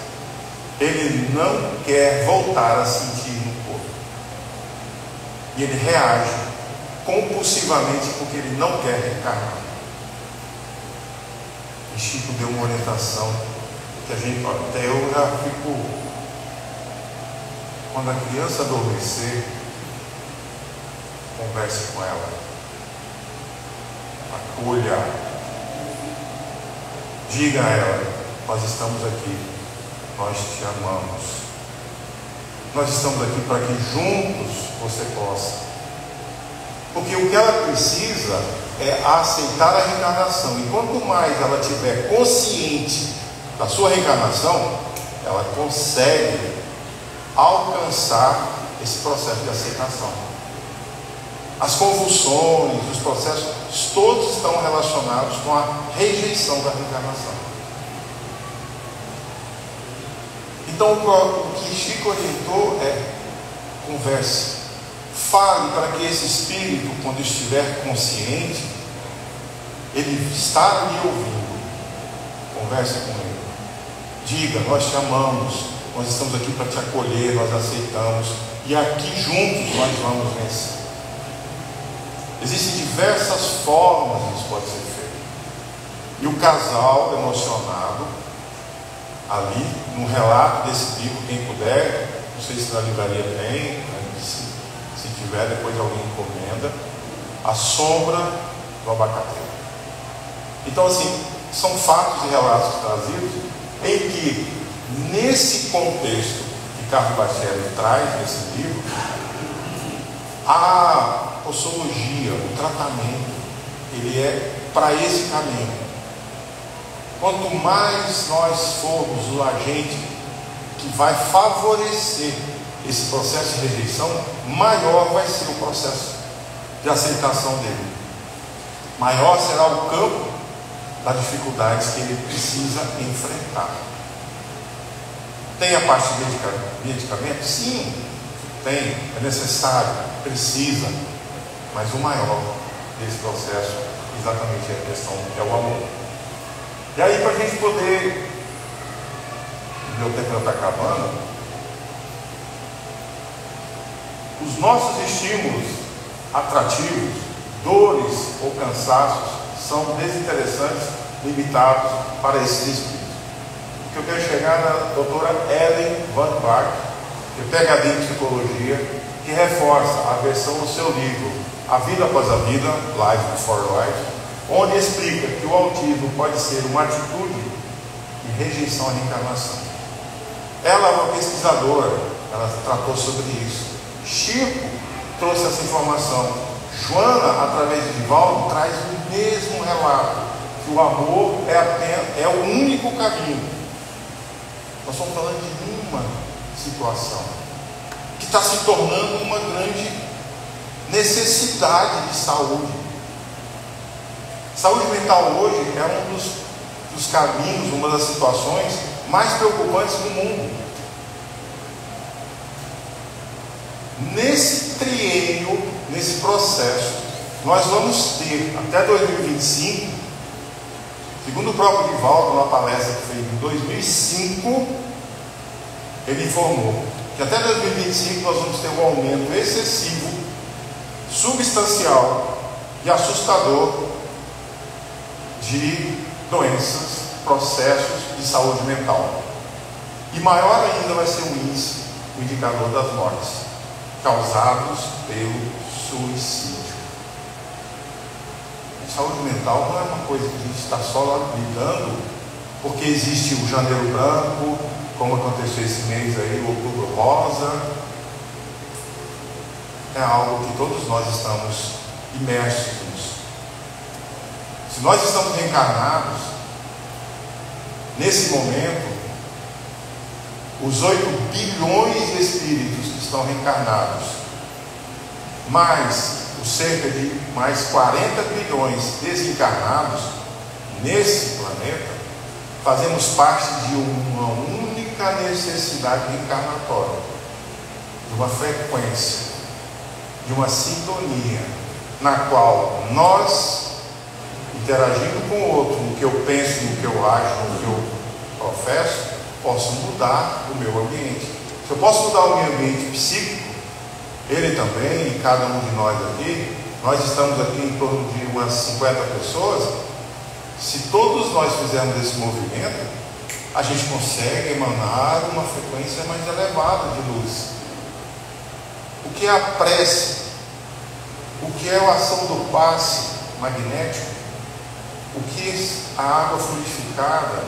Ele não quer voltar a sentir no corpo, e ele reage compulsivamente porque ele não quer reencarnar. E Chico deu uma orientação que a gente, até eu já fico, quando a criança adormecer, converse com ela, acolha, diga a ela: nós estamos aqui, nós te amamos, nós estamos aqui para que juntos você possa. Porque o que ela precisa é aceitar a reencarnação. E quanto mais ela estiver consciente da sua reencarnação, ela consegue alcançar esse processo de aceitação. As convulsões, os processos, todos estão relacionados com a rejeição da reencarnação. Então, o que Chico orientou é: converse, fale, para que esse espírito, quando estiver consciente, ele está ali ouvindo. Converse com ele. Diga: nós te amamos, nós estamos aqui para te acolher, nós aceitamos, e aqui juntos nós vamos vencer. Existem diversas formas que isso pode ser feito. E o casal emocionado, ali, no relato desse livro, quem puder, não sei se na livraria tem, se tiver, depois alguém encomenda, A Sombra do Abacateiro. Então, assim, são fatos e relatos trazidos em que, nesse contexto que Carlos Bacelli traz nesse livro, a posologia, o tratamento, ele é para esse caminho. Quanto mais nós formos o agente que vai favorecer esse processo de rejeição, maior vai ser o processo de aceitação dele. Maior será o campo das dificuldades que ele precisa enfrentar. Tem a parte de medicamento? Sim, tem, é necessário, precisa, mas o maior desse processo exatamente é a questão, é o amor. E aí, para a gente poder, meu tempo já está acabando, os nossos estímulos atrativos, dores ou cansaços, são desinteressantes, limitados para esses espíritos. O que eu quero chegar na doutora Ellen Van Bach, que é PhD em psicologia, que reforça a versão do seu livro A Vida Após a Vida, Life Before Life, onde explica que o autismo pode ser uma atitude de rejeição à reencarnação. Ela é uma pesquisadora, ela tratou sobre isso. Chico trouxe essa informação. Joana, através de Divaldo, traz o mesmo relato, que o amor é o único caminho. Nós estamos falando de uma situação que está se tornando uma grande necessidade de saúde. Saúde mental hoje é um dos caminhos, uma das situações mais preocupantes do mundo. Nesse triênio, nesse processo, nós vamos ter até 2025, segundo o próprio Divaldo, numa palestra que fez em 2005, ele informou que até 2025 nós vamos ter um aumento excessivo, substancial e assustador de doenças, processos de saúde mental. E maior ainda vai ser o índice, o indicador das mortes causados pelo suicídio. A saúde mental não é uma coisa que a gente está só lá lidando porque existe o Janeiro Branco, como aconteceu esse mês aí, o Outubro Rosa. É algo que todos nós estamos imersos nisso. Se nós estamos reencarnados, nesse momento, os 8 bilhões de espíritos que estão reencarnados, mais os cerca de mais 40 bilhões desencarnados nesse planeta, fazemos parte de uma única necessidade reencarnatória, de uma frequência, de uma sintonia, na qual nós, interagindo com o outro, no que eu penso, no que eu acho, no que eu professo, posso mudar o meu ambiente. Se eu posso mudar o meu ambiente psíquico, ele também, e cada um de nós aqui, nós estamos aqui em torno de umas 50 pessoas. Se todos nós fizermos esse movimento, a gente consegue emanar uma frequência mais elevada de luz. O que é a prece? O que é a ação do passe magnético? O que é a água fluidificada?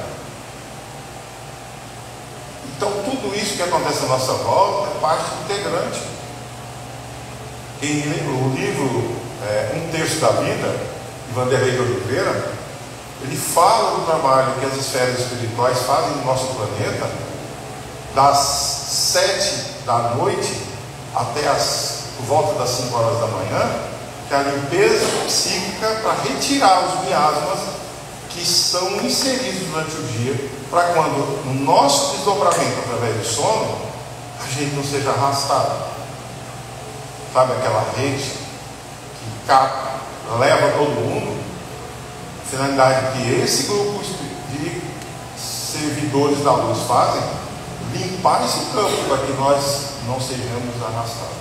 Então, tudo isso que acontece à nossa volta é parte integrante. O livro Um Terço da Vida, de Vanderlei de Oliveira, ele fala do trabalho que as esferas espirituais fazem no nosso planeta, das 7 da noite até por volta das 5 horas da manhã, que é a limpeza psíquica para retirar os miasmas que são inseridos durante o dia, para quando no nosso desdobramento através do sono, a gente não seja arrastado. Sabe aquela rede que capa, leva todo mundo? A finalidade que esse grupo de servidores da luz fazem, limpar esse campo para que nós não sejamos arrastados.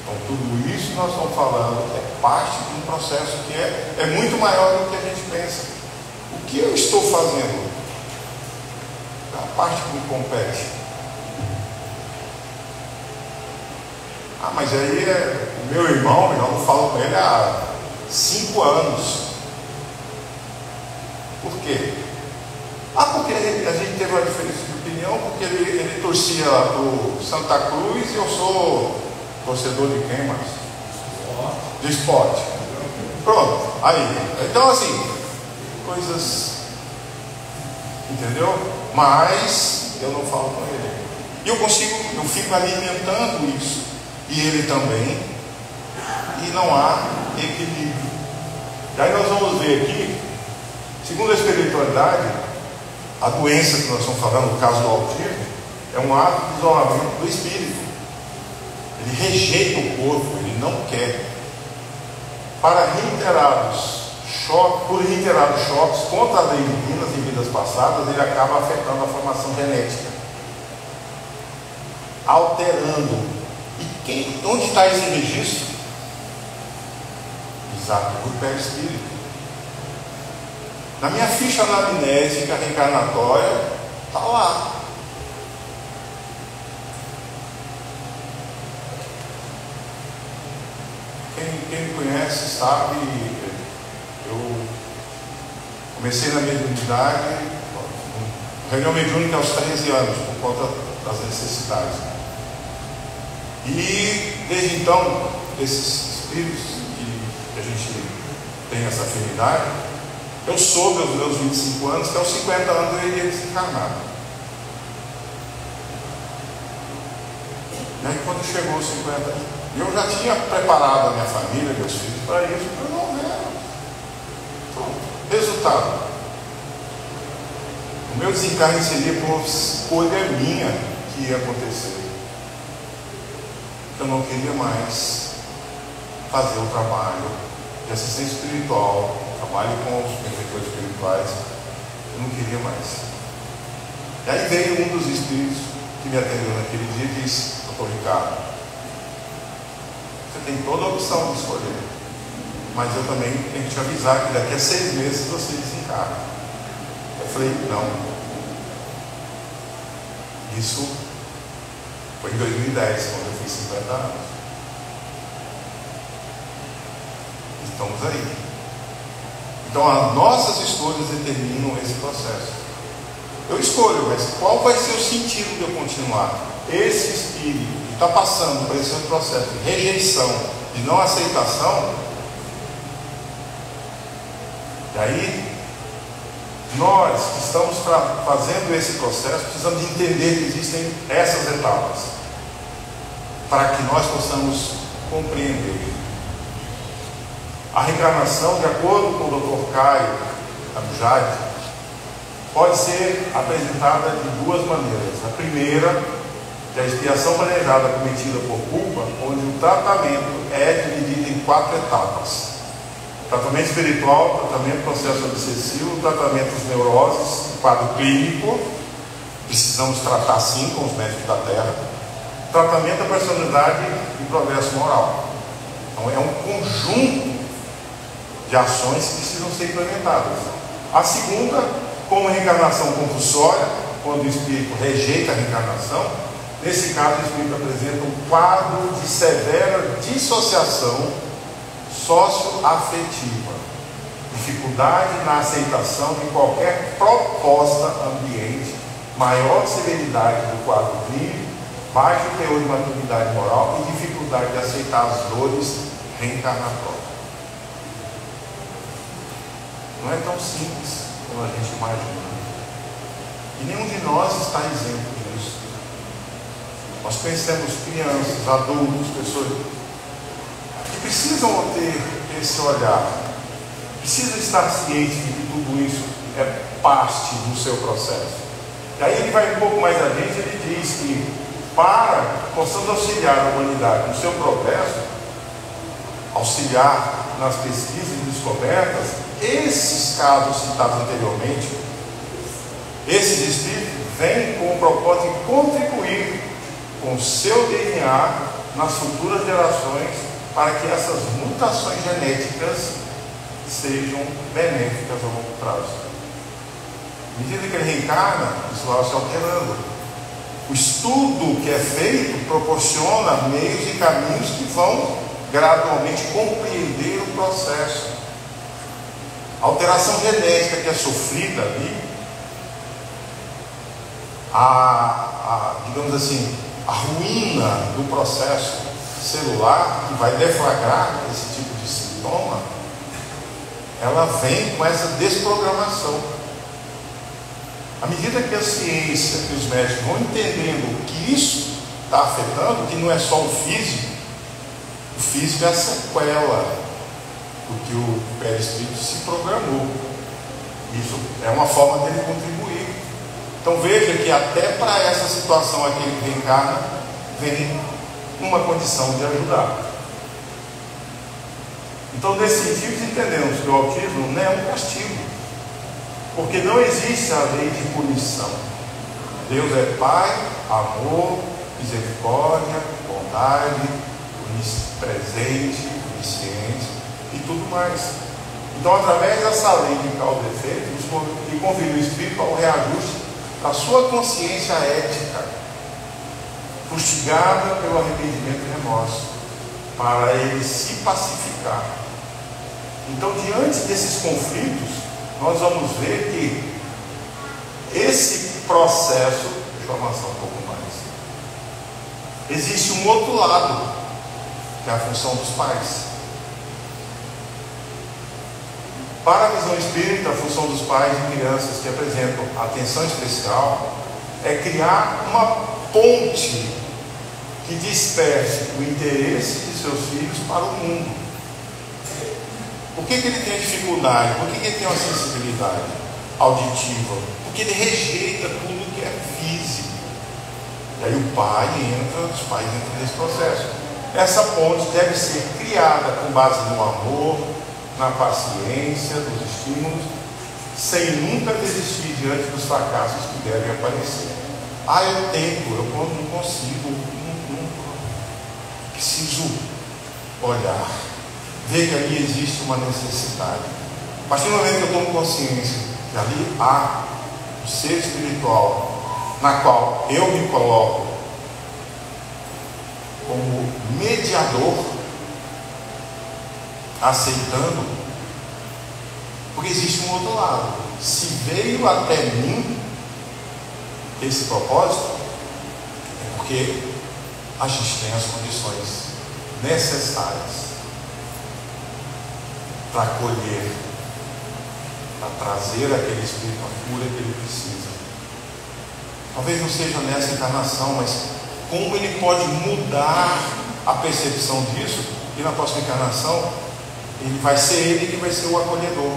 Então tudo isso que nós estamos falando é parte de um processo que é muito maior do que a gente pensa. O que eu estou fazendo? A parte que me compete. Mas aí o meu irmão, eu não falo com ele há 5 anos. Por quê? Porque a gente teve uma diferença de opinião, porque ele torcia para Santa Cruz e eu sou torcedor de quem mais? De esporte. Pronto. Aí. Então assim, coisas. Entendeu? Mas eu não falo com ele. E eu fico alimentando isso. E ele também. E não há equilíbrio. Daí nós vamos ver aqui, segundo a espiritualidade, a doença que nós estamos falando, no caso do autismo, é um ato de isolamento do espírito. Ele rejeita o corpo, ele não quer. Para por reiterados choques contra as leis divinas em vidas passadas, ele acaba afetando a formação genética, alterando. E onde está esse registro? Exato, no perispírito. Na minha ficha anamnésica reencarnatória, está lá. Quem me conhece sabe, eu comecei na mediunidade, reunião mediúnica aos 13 anos, por conta das necessidades. E desde então, esses espíritos que a gente tem essa afinidade, eu soube aos meus 25 anos que aos 50 anos eu iria desencarnar. E aí quando chegou aos 50, eu já tinha preparado a minha família, meus filhos, para isso, para não ver. Então, resultado. O meu desencarne seria por escolha minha que ia acontecer. Eu não queria mais fazer o trabalho de assistência espiritual, trabalho com os benfeitores espirituais. Eu não queria mais. E aí veio um dos espíritos que me atendeu naquele dia e disse: Dr. Ricardo, você tem toda a opção de escolher, mas eu também tenho que te avisar que daqui a 6 meses você desencarna. Eu falei: não. Isso foi em 2010, quando eu fiz 50 anos. Estamos aí. Então as nossas escolhas determinam esse processo. Eu escolho, mas qual vai ser o sentido de eu continuar? Esse espírito que está passando por esse processo de rejeição, de não aceitação, daí nós que estamos fazendo esse processo precisamos entender que existem essas etapas para que nós possamos compreender. A reencarnação, de acordo com o Dr. Caio Abujade, pode ser apresentada de 2 maneiras. A primeira, que é a expiação planejada cometida por culpa, onde o tratamento é dividido em 4 etapas: tratamento espiritual, tratamento processo obsessivo, tratamento das neuroses, quadro clínico, precisamos tratar sim com os médicos da Terra, tratamento da personalidade e progresso moral. Então é um conjunto de ações que precisam ser implementadas. A segunda, como reencarnação compulsória, quando o espírito rejeita a reencarnação, nesse caso o espírito apresenta um quadro de severa dissociação socioafetiva, dificuldade na aceitação de qualquer proposta ambiente maior severidade do quadro clínico, baixo teor de maturidade moral e dificuldade de aceitar as dores reencarnatórias. Não é tão simples como a gente imagina. E nenhum de nós está isento disso. Nós conhecemos crianças, adultos, pessoas que precisam ter esse olhar, precisam estar cientes de que tudo isso é parte do seu processo. E aí ele vai um pouco mais adiante, ele diz que possamos auxiliar a humanidade no seu progresso, auxiliar nas pesquisas e descobertas, esses casos citados anteriormente, esses espíritos vêm com o propósito de contribuir com o seu DNA nas futuras gerações para que essas mutações genéticas sejam benéficas a longo prazo. À medida que ele reencarna, isso vai se alterando. O estudo que é feito proporciona meios e caminhos que vão gradualmente compreender o processo. A alteração genética que é sofrida ali, digamos assim, a ruína do processo celular que vai deflagrar esse tipo de sintoma, ela vem com essa desprogramação. À medida que a ciência e os médicos vão entendendo que isso está afetando, que não é só o físico é a sequela do que o perispírito se programou. Isso é uma forma dele contribuir. Então veja que até para essa situação aqui que reencarna, vem uma condição de ajudar. Então, nesse sentido, entendemos que o autismo não é um castigo, porque não existe a lei de punição. Deus é Pai, amor, misericórdia, bondade, presente, onisciente e tudo mais. Então, através dessa lei de causa e efeito, ele convida o espírito ao reajuste da sua consciência ética, fustigada pelo arrependimento e remorso, para ele se pacificar. Então, diante desses conflitos, nós vamos ver que esse processo, deixa eu avançar um pouco mais, existe um outro lado, que é a função dos pais. Para a visão espírita, a função dos pais de crianças que apresentam atenção especial é criar uma ponte que desperte o interesse de seus filhos para o mundo. Por que ele tem a dificuldade? Por que ele tem uma sensibilidade auditiva? Porque ele rejeita tudo que é físico. E aí os pais entram nesse processo. Essa ponte deve ser criada com base no amor, na paciência, nos estímulos, sem nunca desistir diante dos fracassos que devem aparecer. Eu tento, eu não consigo, não preciso olhar, ver que ali existe uma necessidade. A partir do momento que eu tomo consciência que ali há um ser espiritual na qual eu me coloco como mediador, aceitando, porque existe um outro lado. Se veio até mim esse propósito, é porque a gente tem as condições necessárias para acolher, para trazer aquele espírito a cura que ele precisa. Talvez não seja nessa encarnação, mas como ele pode mudar a percepção disso, e na próxima encarnação ele vai ser ele que vai ser o acolhedor.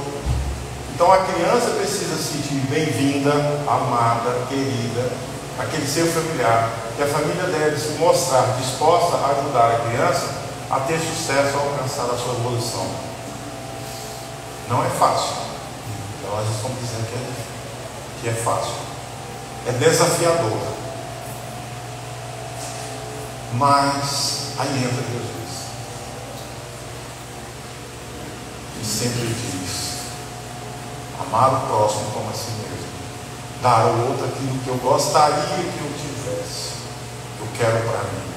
Então a criança precisa se sentir bem-vinda, amada, querida, aquele ser familiar, que a família deve se mostrar disposta a ajudar a criança a ter sucesso, a alcançar a sua evolução. Não é fácil. Então nós estamos dizendo que é fácil. É desafiador. Mas aí entra Jesus. E sempre diz: amar o próximo como a si mesmo, dar ao outro aquilo que eu gostaria que eu tivesse, eu quero para mim.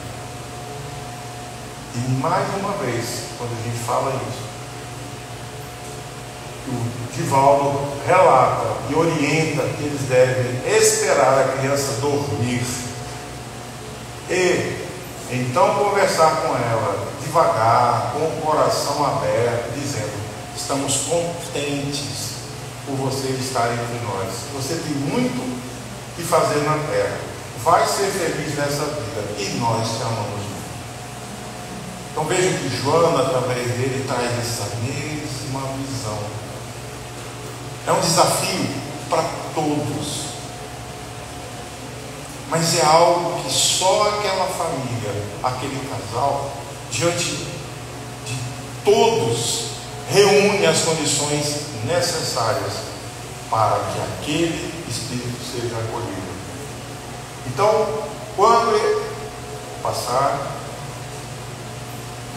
E mais uma vez, quando a gente fala isso, o Divaldo relata e orienta que eles devem esperar a criança dormir e então conversar com ela devagar, com o coração aberto, dizendo: estamos contentes por você estar entre nós. Você tem muito que fazer na terra. Vai ser feliz nessa vida e nós te amamos muito. Então veja que Joana, através dele, traz essa mesma visão. É um desafio para todos, mas é algo que só aquela família, aquele casal, diante de todos, reúne as condições necessárias para que aquele espírito seja acolhido. Então, quando ele passar,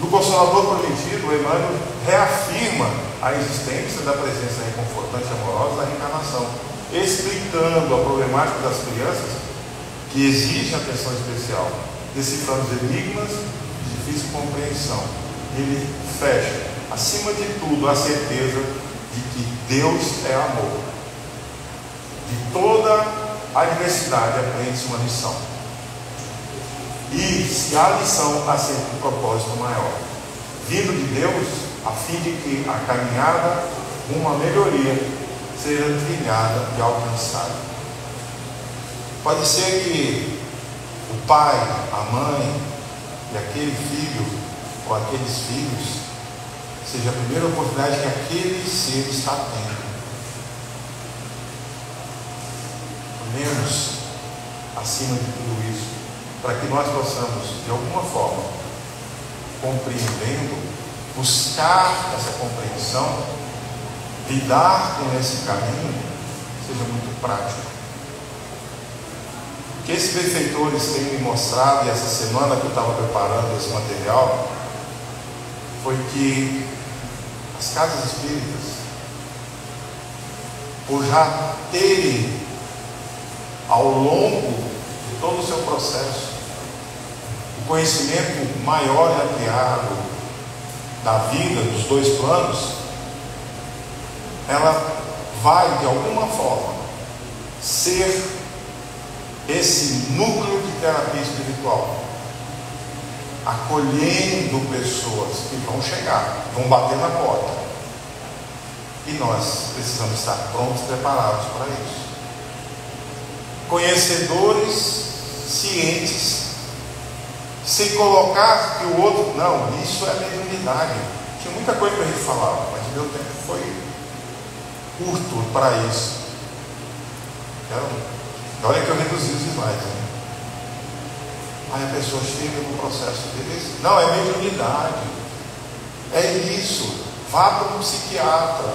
no Consolador Prometido, Emmanuel reafirma a existência da presença reconfortante e amorosa da reencarnação, explicando a problemática das crianças que exigem atenção especial, decifrando os enigmas de difícil compreensão. Ele fecha, acima de tudo, a certeza de que Deus é amor. De toda a adversidade aprende-se uma lição. E se há lição, há sempre um propósito maior, vindo de Deus, a fim de que a caminhada rumo à melhoria seja trilhada e alcançada. Pode ser que o pai, a mãe e aquele filho ou aqueles filhos seja a primeira oportunidade que aquele ser está tendo. Menos acima de tudo isso, para que nós possamos, de alguma forma, compreendendo, buscar essa compreensão, lidar com esse caminho, seja muito prático. O que esses benfeitores têm me mostrado, e essa semana que eu estava preparando esse material, foi que as casas espíritas, por já terem, ao longo de todo o seu processo, o conhecimento maior e ampliado da vida, dos dois planos, ela vai, de alguma forma, ser esse núcleo de terapia espiritual, acolhendo pessoas que vão chegar, vão bater na porta. E nós precisamos estar prontos, preparados para isso. Conhecedores, cientes, sem colocar que o outro, não, isso é mediunidade. Tinha muita coisa para a gente falar, mas o meu tempo foi curto para isso. Olha que eu reduzi os slides, né? Aí a pessoa chega no processo desse, não, é mediunidade, é isso, vá para um psiquiatra.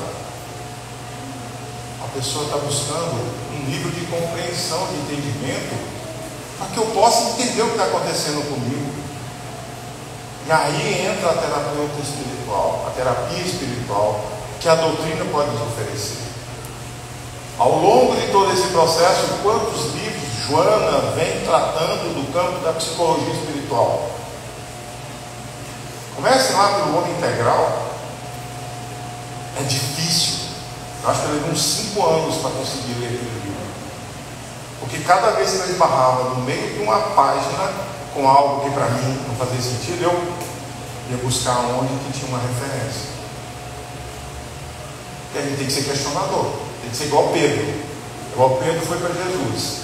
A pessoa está buscando um nível de compreensão, de entendimento, para que eu possa entender o que está acontecendo comigo. E aí entra a terapeuta espiritual, a terapia espiritual, que a doutrina pode nos oferecer. Ao longo de todo esse processo, quantos livros Joana vem tratando do campo da psicologia espiritual? Comece lá pelo Homem Integral. É difícil. Eu acho que eu levei uns 5 anos para conseguir ler aquele livro. Porque cada vez que eu esbarrava no meio de uma página com algo que para mim não fazia sentido, eu ia buscar onde que tinha uma referência. E a gente tem que ser questionador, tem que ser igual Pedro. Igual Pedro foi para Jesus.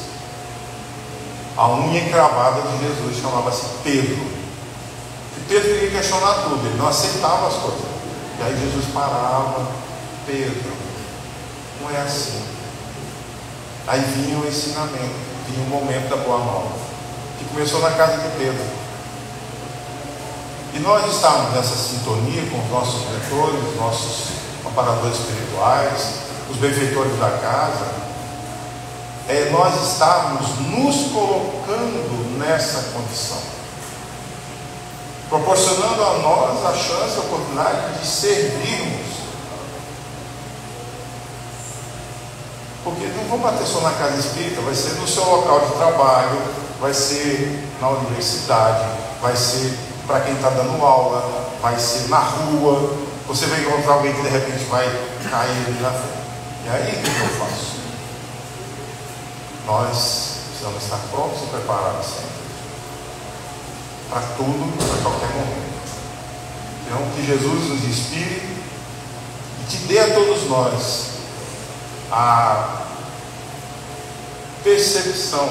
A unha encravada de Jesus chamava-se Pedro. E Pedro queria questionar tudo, ele não aceitava as coisas. E aí Jesus parava: Pedro, não é assim. Aí vinha o ensinamento, vinha o momento da boa nova, que começou na casa de Pedro. E nós estamos nessa sintonia com os nossos mentores, os nossos amparadores espirituais, os benfeitores da casa. Nós estamos nos colocando nessa condição, proporcionando a nós a chance, a oportunidade de servirmos. Porque não vão bater só na casa espírita, vai ser no seu local de trabalho, vai ser na universidade, vai ser para quem está dando aula, vai ser na rua. Você vai encontrar alguém que de repente vai cair ali na frente. E aí, o que eu faço? Nós precisamos estar prontos e preparados sempre. Para tudo, para qualquer momento. Então, que Jesus nos inspire e que dê a todos nós a percepção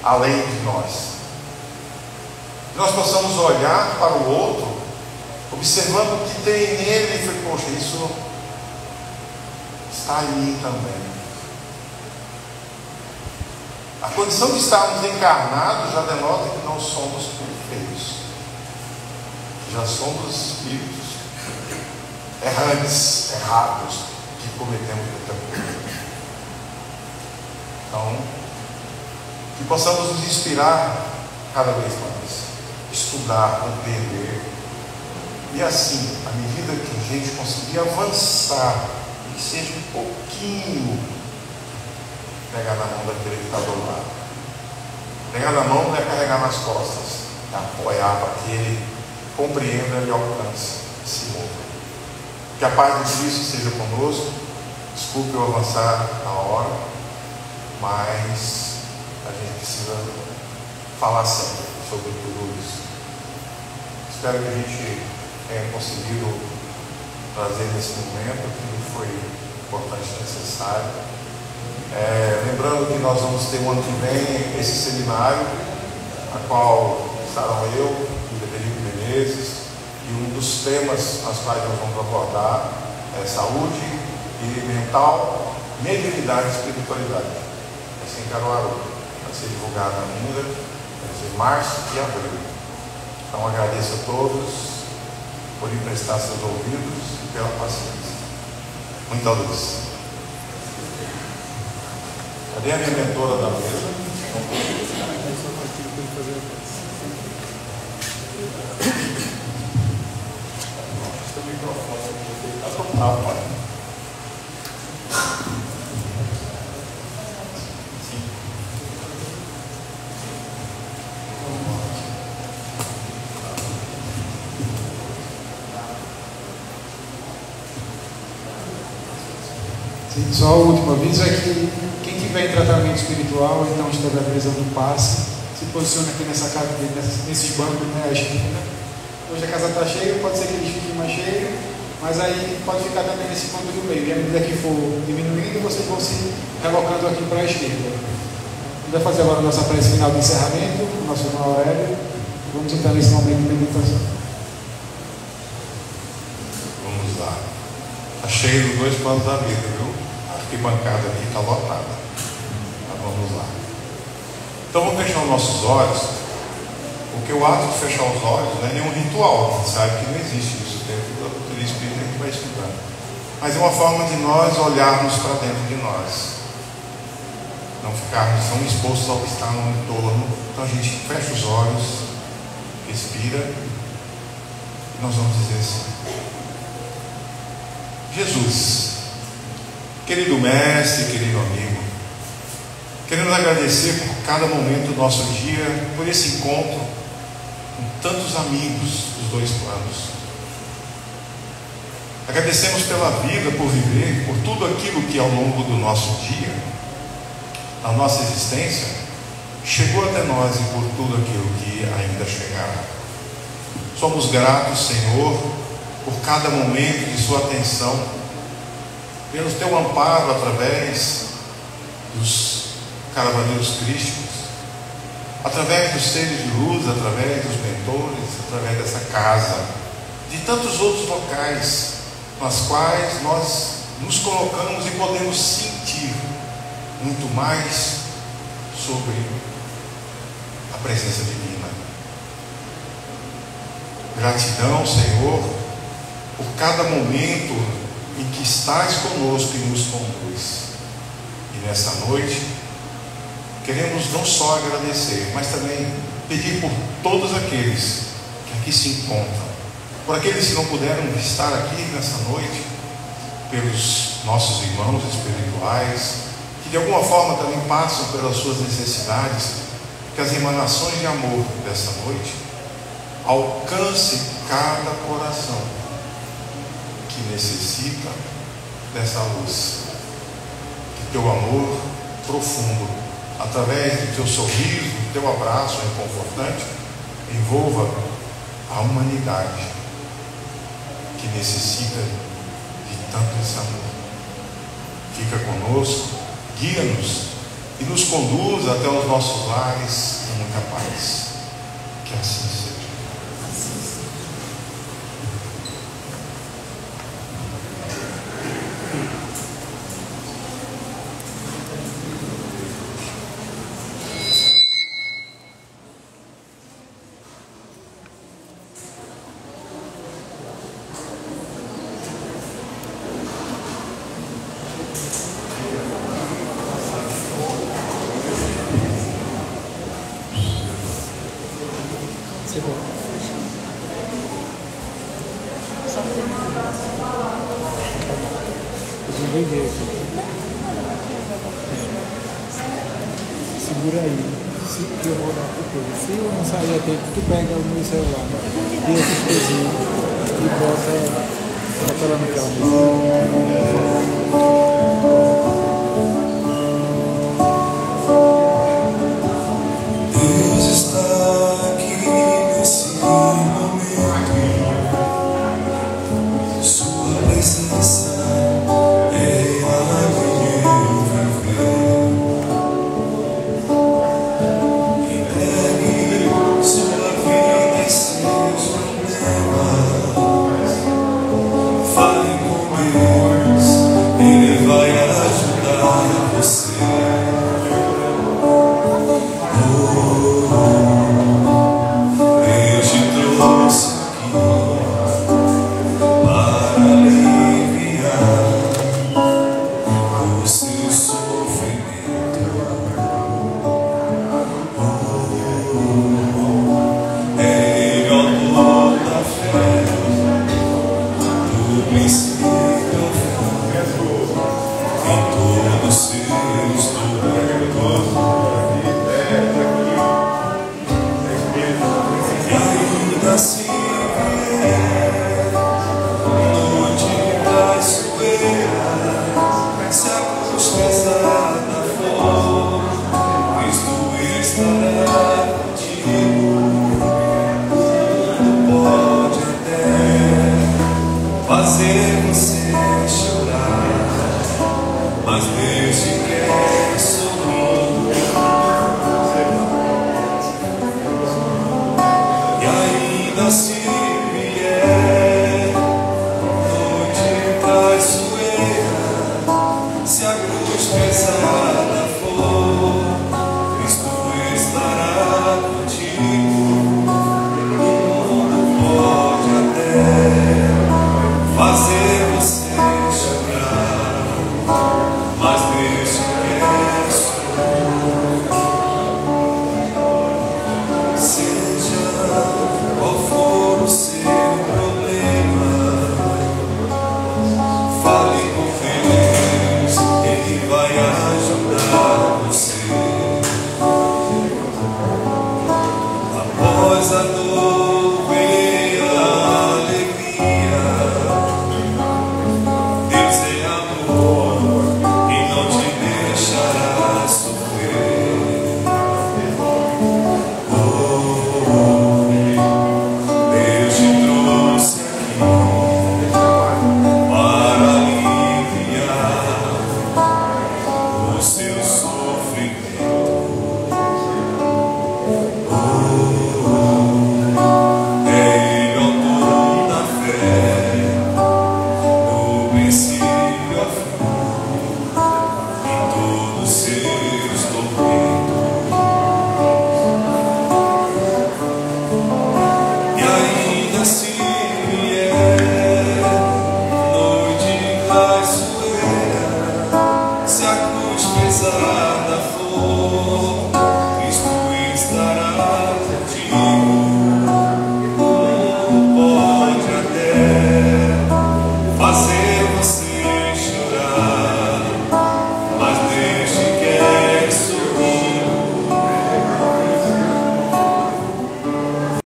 além de nós. Que nós possamos olhar para o outro, observando o que tem nele e falar, poxa, isso está em mim também. A condição de estarmos encarnados já denota que não somos perfeitos. Já somos espíritos errantes, errados, que cometemos muita coisa. Então, que possamos nos inspirar cada vez mais, estudar, compreender, e assim, à medida que a gente conseguir avançar, e que seja um pouquinho, pegar na mão daquele que está do lado. Pegar na mão não é carregar nas costas, é apoiar para que ele compreenda e alcance esse mundo. Que a paz de Cristo seja conosco. Desculpe eu avançar na hora, mas a gente precisa falar sempre sobre tudo isso. Espero que a gente tenha conseguido trazer nesse momento aquilo que foi importante e necessário. Lembrando que nós vamos ter o ano que vem esse seminário, a qual estarão eu e o Frederico Menezes, e um dos temas nas quais nós vamos abordar é saúde e mental, mediunidade e espiritualidade. Vai ser em Caruaru, vai ser divulgado ainda, vai ser em março e abril. Então agradeço a todos por emprestar seus ouvidos e pela paciência. Muita luz. Cadê a minha mentora da mesa? Esse microfone está total, pai. Sim, só o último aviso é que quem tiver em tratamento espiritual, então estiver precisando do passe, se posicione aqui nessa casa, nesses bancos, né, à esquina. Hoje a casa está cheia, pode ser que eles fiquem mais cheios, mas aí pode ficar também nesse ponto do meio. E à medida que for diminuindo, vocês vão se relocando aqui para a esquerda. A gente vai fazer agora a nossa prece final de encerramento, o nosso irmão Aurélio. Vamos entrar nesse momento de meditação. Vamos lá. Está cheio dos dois planos da vida, viu? A arquibancada aqui está lotada. Mas vamos lá. Então vamos fechar os nossos olhos, porque o ato de fechar os olhos não é nenhum ritual. A gente sabe que não existe isso dentro da doutrina espírita, a gente vai estudando. Mas é uma forma de nós olharmos para dentro de nós. Não ficarmos tão expostos ao que está no entorno. Então a gente fecha os olhos, respira, e nós vamos dizer assim: Jesus, querido mestre, querido amigo, queremos agradecer por cada momento do nosso dia, por esse encontro com tantos amigos dos dois planos. Agradecemos pela vida, por viver, por tudo aquilo que ao longo do nosso dia, na nossa existência, chegou até nós e por tudo aquilo que ainda chegará. Somos gratos, Senhor, por cada momento de sua atenção, pelo teu amparo através dos caravaneiros crísticos, através dos seres de luz, através dos mentores, através dessa casa, de tantos outros locais nas quais nós nos colocamos e podemos sentir muito mais sobre a presença divina. Gratidão, Senhor, por cada momento em que estás conosco e nos conduz. E nesta noite queremos não só agradecer, mas também pedir por todos aqueles que aqui se encontram, por aqueles que não puderam estar aqui nessa noite, pelos nossos irmãos espirituais, que de alguma forma também passam pelas suas necessidades, que as emanações de amor dessa noite alcancem cada coração que necessita dessa luz. Que teu amor profundo, através do teu sorriso, do teu abraço reconfortante, envolva a humanidade que necessita de tanto esse amor. Fica conosco, guia-nos e nos conduz até os nossos lares com muita paz. Que assim seja. Segura aí. Se eu vou dar pro coisa. Se eu não sair até que tu pega o meu celular e esses coisinhos e bota lá no carro.